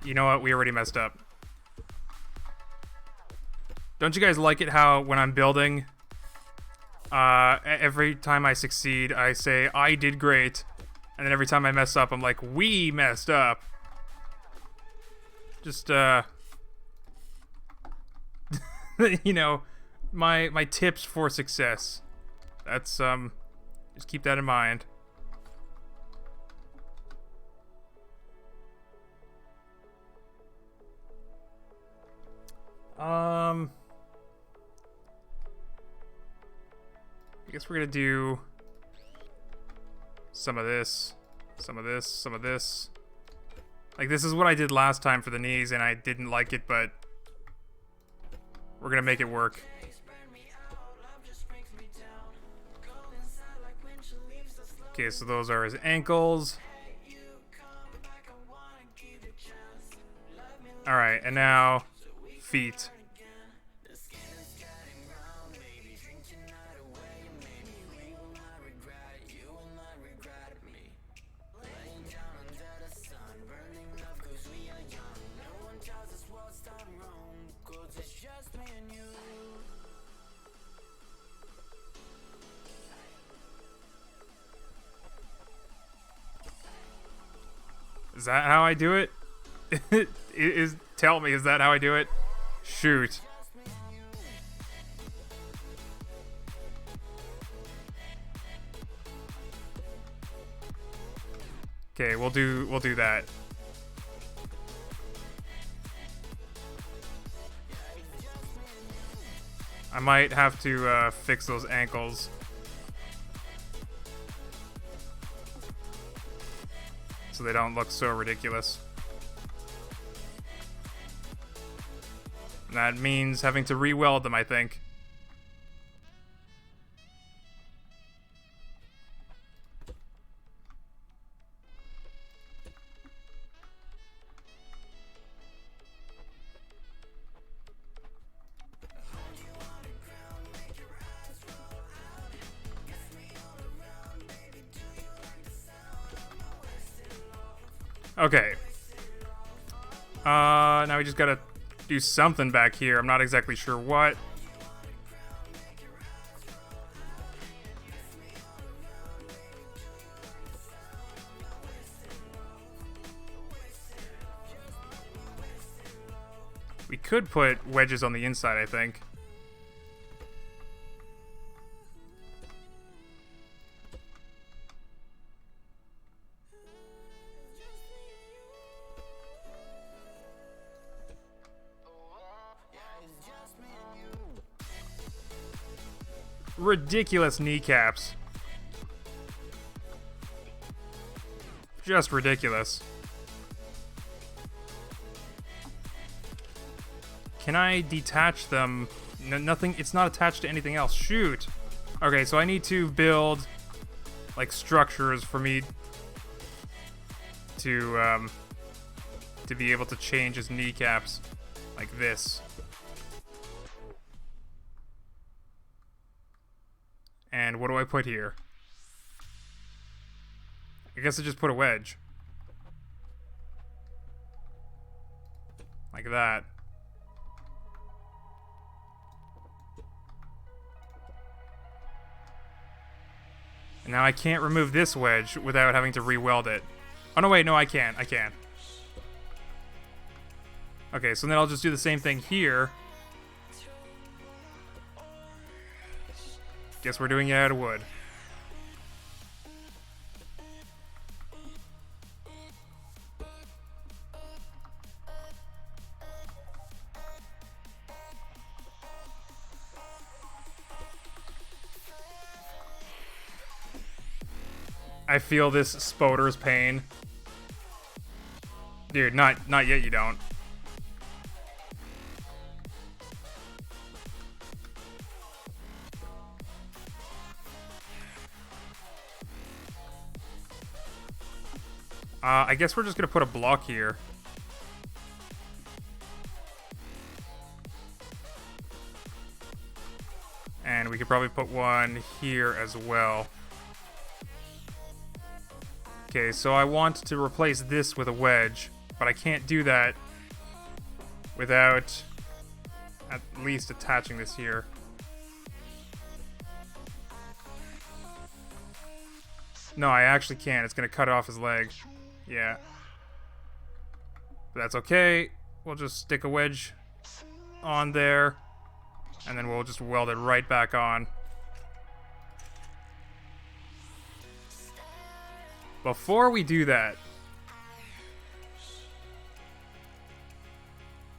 You know what? We already messed up. Don't you guys like it how when I'm building, every time I succeed, I say, I did great. And then every time I mess up, I'm like, we messed up. Just, you know, my tips for success. That's, just keep that in mind. I guess we're gonna do some of this, some of this, some of this. Like, this is what I did last time for the knees, and I didn't like it, but we're gonna make it work. Okay, so those are his ankles. Alright, and now feet. Is that how I do it? Tell me, is that how I do it? Shoot. Okay, we'll do that. I might have to fix those ankles. So they don't look so ridiculous. And that means having to re-weld them, I think. Okay. Now we just gotta do something back here. I'm not exactly sure what. We could put wedges on the inside, I think. Ridiculous kneecaps. Just ridiculous. Can I detach them? Nothing, it's not attached to anything else. Shoot. Okay, so I need to build, like, structures for me to be able to change his kneecaps, like this. And what do I put here? I guess I just put a wedge. Like that. And now I can't remove this wedge without having to re-weld it. Oh no, wait, no, I can. I can. Okay, so then I'll just do the same thing here. Guess we're doing it out of wood. I feel this Spodurf's pain. Dude, not yet you don't. I guess we're just gonna put a block here. And we could probably put one here as well. Okay, so I want to replace this with a wedge, but I can't do that without at least attaching this here. No, I actually can't. It's gonna cut off his leg. Yeah. But that's okay. We'll just stick a wedge on there, and then we'll just weld it right back on. Before we do that,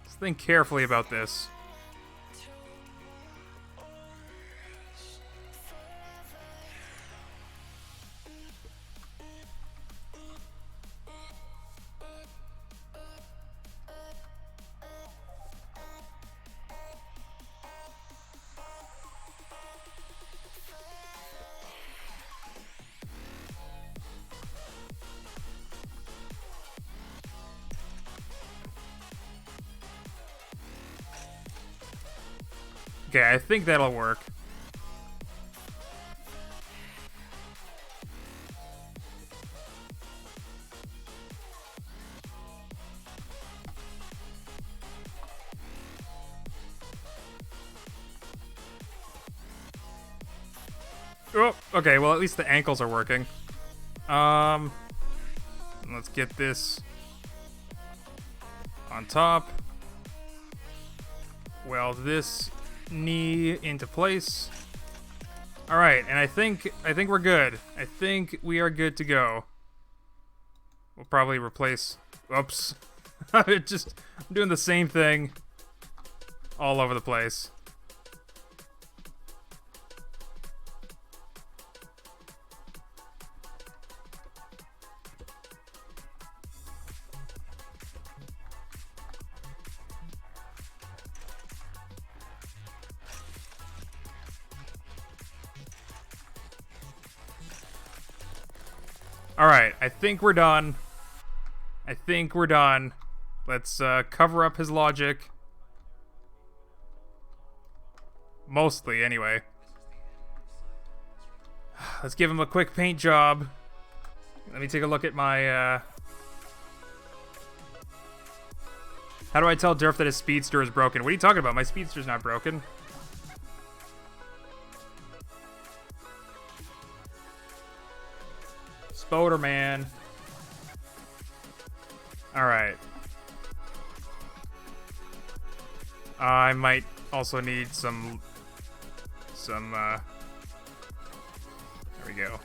let's think carefully about this. Okay, I think that'll work. Oh, okay, well at least the ankles are working. Let's get this on top. Weld this knee into place. All right, and I think we're good. I think we are good to go. We'll probably replace. Oops, I'm doing the same thing all over the place. Alright, I think we're done. Let's cover up his logic. Mostly, anyway. Let's give him a quick paint job. Let me take a look at my... How do I tell Durf that his speedster is broken? What are you talking about? My speedster's not broken. Spodurf, man. Alright. I might also need some, there we go.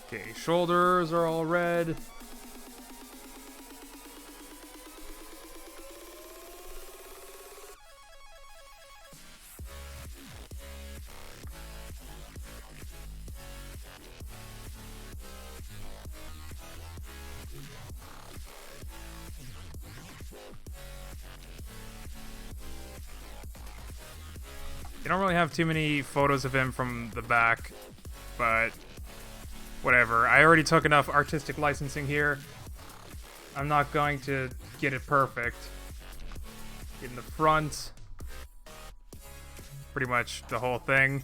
Okay, shoulders are all red. You don't really have too many photos of him from the back, but whatever. I already took enough artistic licensing here. I'm not going to get it perfect. In the front, pretty much the whole thing.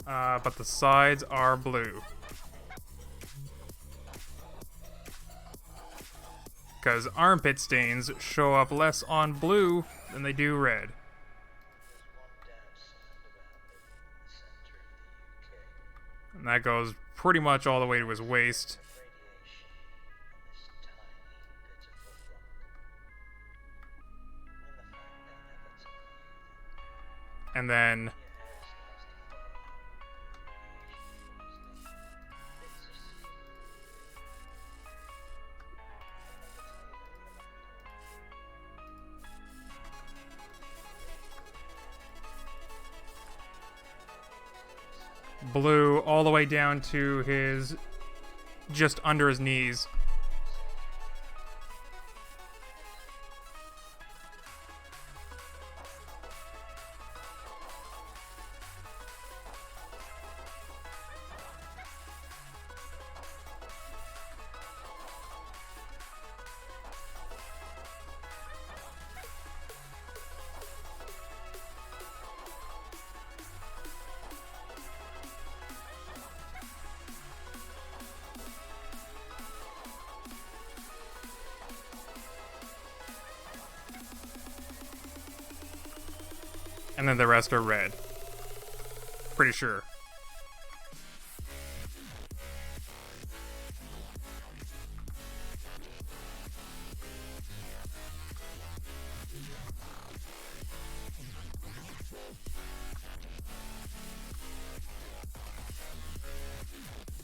But the sides are blue. Because armpit stains show up less on blue than they do red. And that goes pretty much all the way to his waist. And then blue all the way down to his, just under his knees. And then the rest are red. Pretty sure.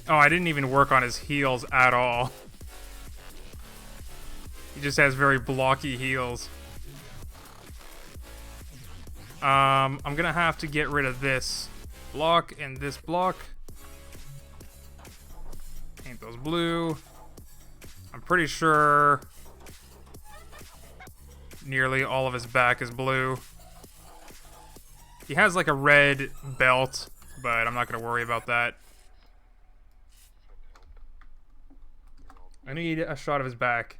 Oh, I didn't even work on his heels at all. He just has very blocky heels. I'm gonna have to get rid of this block and this block. Paint those blue. I'm pretty sure nearly all of his back is blue. He has like a red belt, but I'm not gonna worry about that. I need a shot of his back.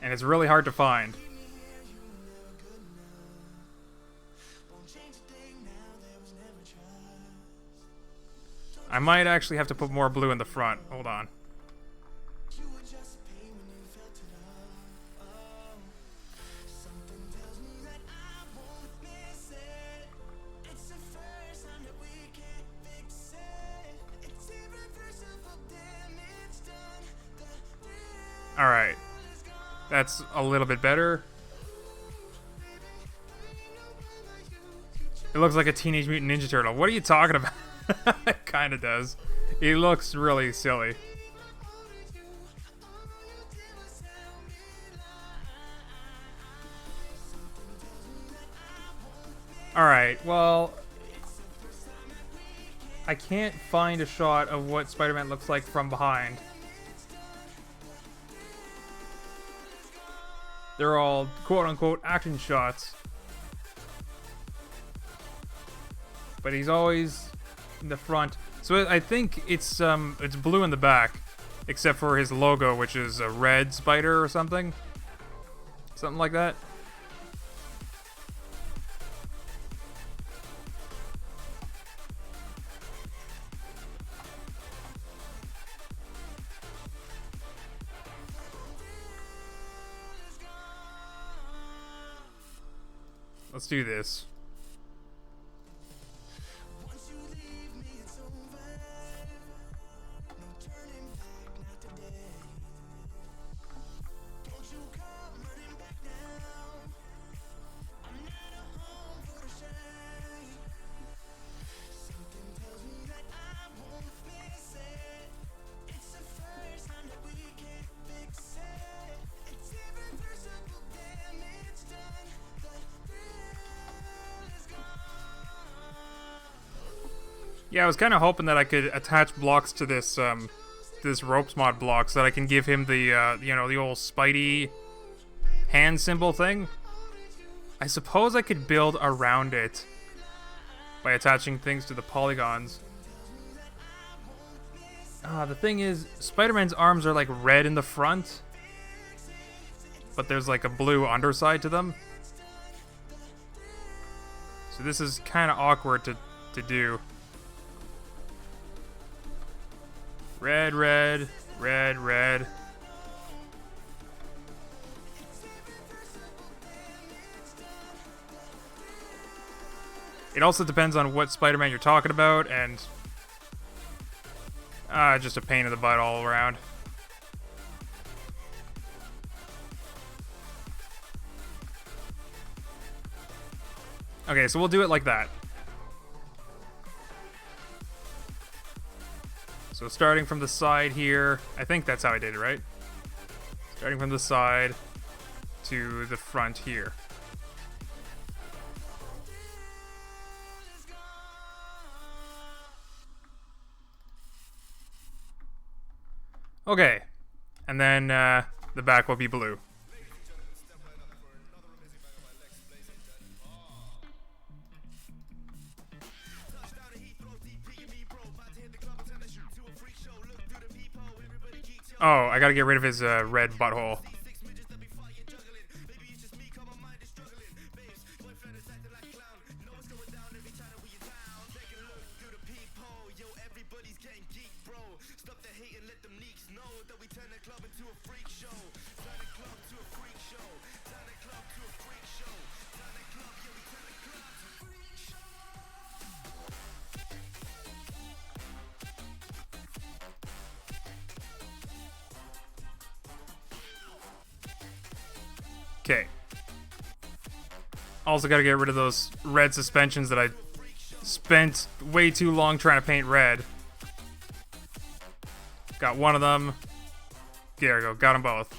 And it's really hard to find. I might actually have to put more blue in the front. Hold on. Alright. That's a little bit better. It looks like a Teenage Mutant Ninja Turtle. What are you talking about? It kind of does. He looks really silly. Alright, well, I can't find a shot of what Spider-Man looks like from behind. They're all quote-unquote action shots. But he's always in the front. So I think it's blue in the back, except for his logo, which is a red spider or something. Something like that. Let's do this. Yeah, I was kind of hoping that I could attach blocks to this this ropes mod block so that I can give him the you know, the old Spidey hand symbol thing. I suppose I could build around it by attaching things to the polygons. The thing is, Spider-Man's arms are like red in the front, but there's like a blue underside to them. So this is kind of awkward to do. Red, red, red, red. It also depends on what Spider-Man you're talking about, and just a pain in the butt all around. Okay, so we'll do it like that. So starting from the side here, I think that's how I did it, right? Starting from the side to the front here. Okay, and then the back will be blue. Oh, I gotta get rid of his red butthole. Okay. Also gotta get rid of those red suspensions that I spent way too long trying to paint red. Got one of them. There we go, got them both.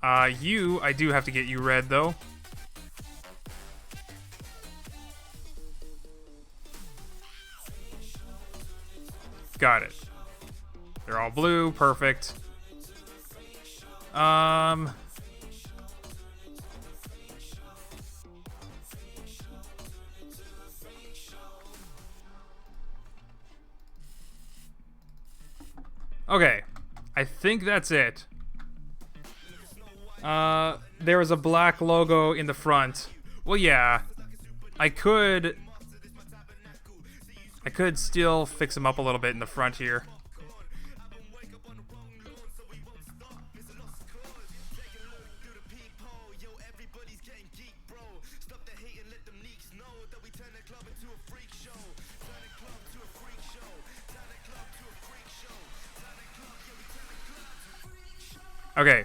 I do have to get you red though. Got it. They're all blue, perfect. Okay, I think that's it. There was a black logo in the front. Well, yeah, I could still fix him up a little bit in the front here. Okay,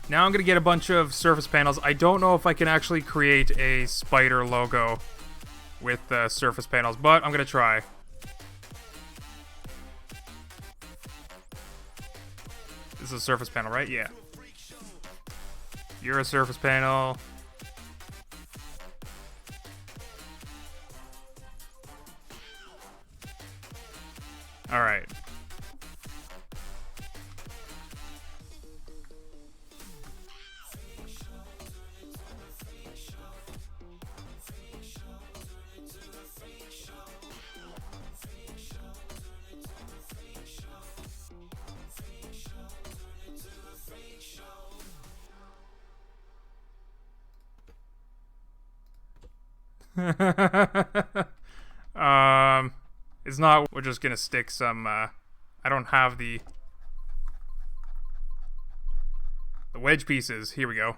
now I'm going to get a bunch of surface panels. I don't know if I can actually create a spider logo with surface panels, but I'm going to try. This is a surface panel, right? Yeah. You're a surface panel. All right. It's not. We're just gonna stick some. I don't have the wedge pieces. Here we go.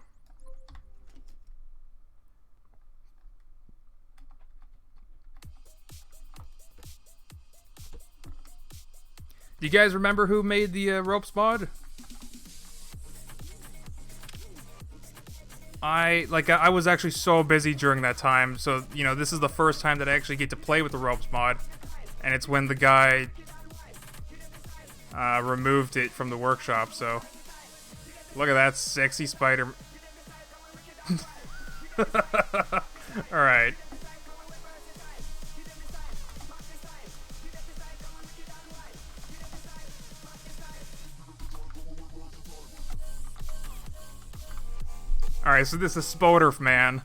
Do you guys remember who made the ropes mod? I was actually so busy during that time, so, you know, this is the first time that I actually get to play with the ropes mod, and it's when the guy removed it from the workshop, so look at that sexy spider. Alright. Alright, so this is Spodurf, man.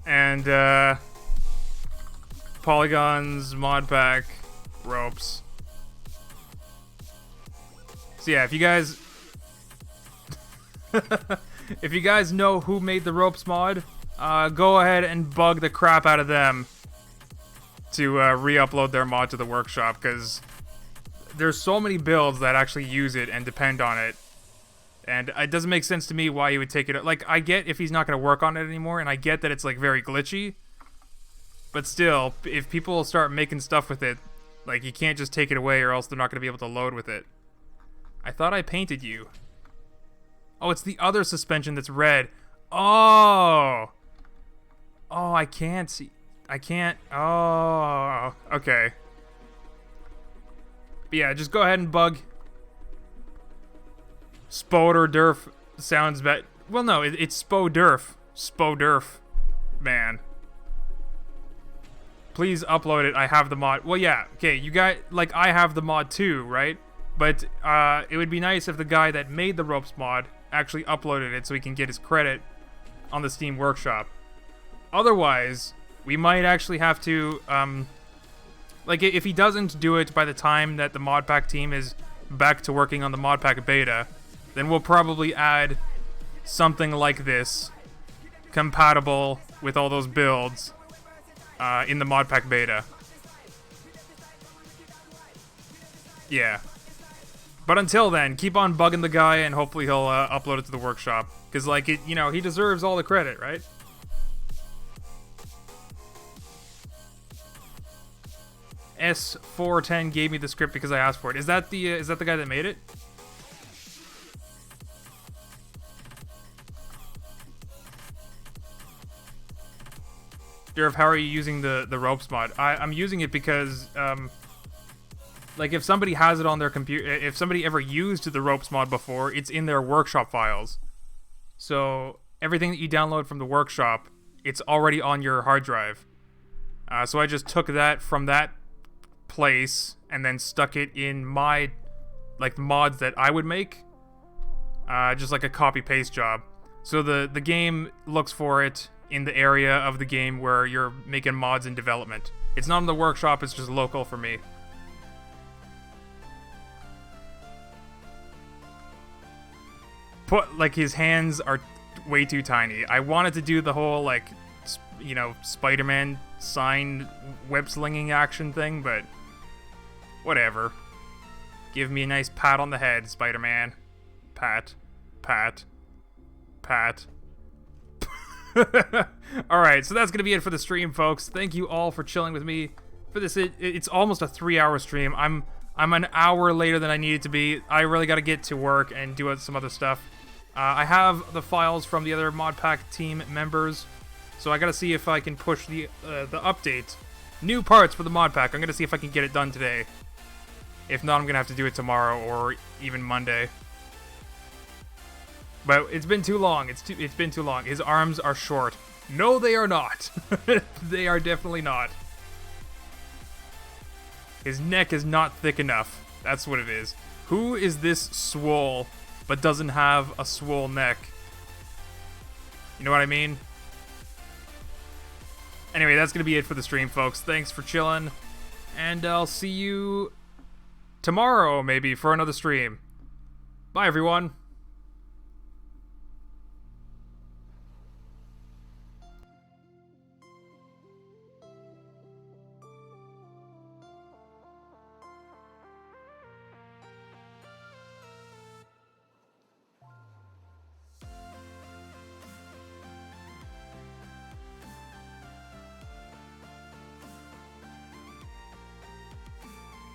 And, polygons, mod pack, ropes. So yeah, if you guys... if you guys know who made the ropes mod, go ahead and bug the crap out of them to re-upload their mod to the workshop, because there's so many builds that actually use it and depend on it. And it doesn't make sense to me why he would take it. Like, I get if he's not going to work on it anymore, and I get that it's, like, very glitchy. But still, if people start making stuff with it, like, you can't just take it away or else they're not going to be able to load with it. I thought I painted you. Oh, it's the other suspension that's red. Oh! Oh, I can't see. I can't. Oh, okay. But yeah, just go ahead and bug. Spodurf sounds better. Well, no, it's Spodurf. Spodurf, man. Please upload it. I have the mod. Well, yeah. Okay, you got, like, I have the mod too, right? But it would be nice if the guy that made the ropes mod actually uploaded it so he can get his credit on the Steam Workshop. Otherwise, we might actually have to, like, if he doesn't do it by the time that the mod pack team is back to working on the mod pack beta, then we'll probably add something like this, compatible with all those builds, in the mod pack beta. Yeah. But until then, keep on bugging the guy, and hopefully he'll upload it to the workshop. Because, like, you know, he deserves all the credit, right? S410 gave me the script because I asked for it. Is that the guy that made it? Durf, how are you using the ropes mod? I'm using it because, like, if somebody has it on their computer, if somebody ever used the ropes mod before, it's in their workshop files. So everything that you download from the workshop, it's already on your hard drive. So I just took that from that place and then stuck it in my, like, mods that I would make. Just like a copy-paste job. So the game looks for it in the area of the game where you're making mods in development. It's not in the workshop, it's just local for me. Like, his hands are way too tiny. I wanted to do the whole, like, you know, Spider-Man sign web-slinging action thing, but whatever. Give me a nice pat on the head, Spider-Man. Pat. Pat. Pat. Alright, so that's gonna be it for the stream, folks. Thank you all for chilling with me for this. It's almost a 3-hour stream. I'm an hour later than I needed to be. I really gotta get to work and do some other stuff. I have the files from the other mod pack team members, so I gotta see if I can push the update. New parts for the mod pack. I'm gonna see if I can get it done today. If not, I'm gonna have to do it tomorrow or even Monday. But it's been too long. It's been too long. His arms are short. No, they are not. They are definitely not. His neck is not thick enough. That's what it is. Who is this swole but doesn't have a swole neck? You know what I mean? Anyway, that's going to be it for the stream, folks. Thanks for chilling. And I'll see you tomorrow, maybe, for another stream. Bye, everyone.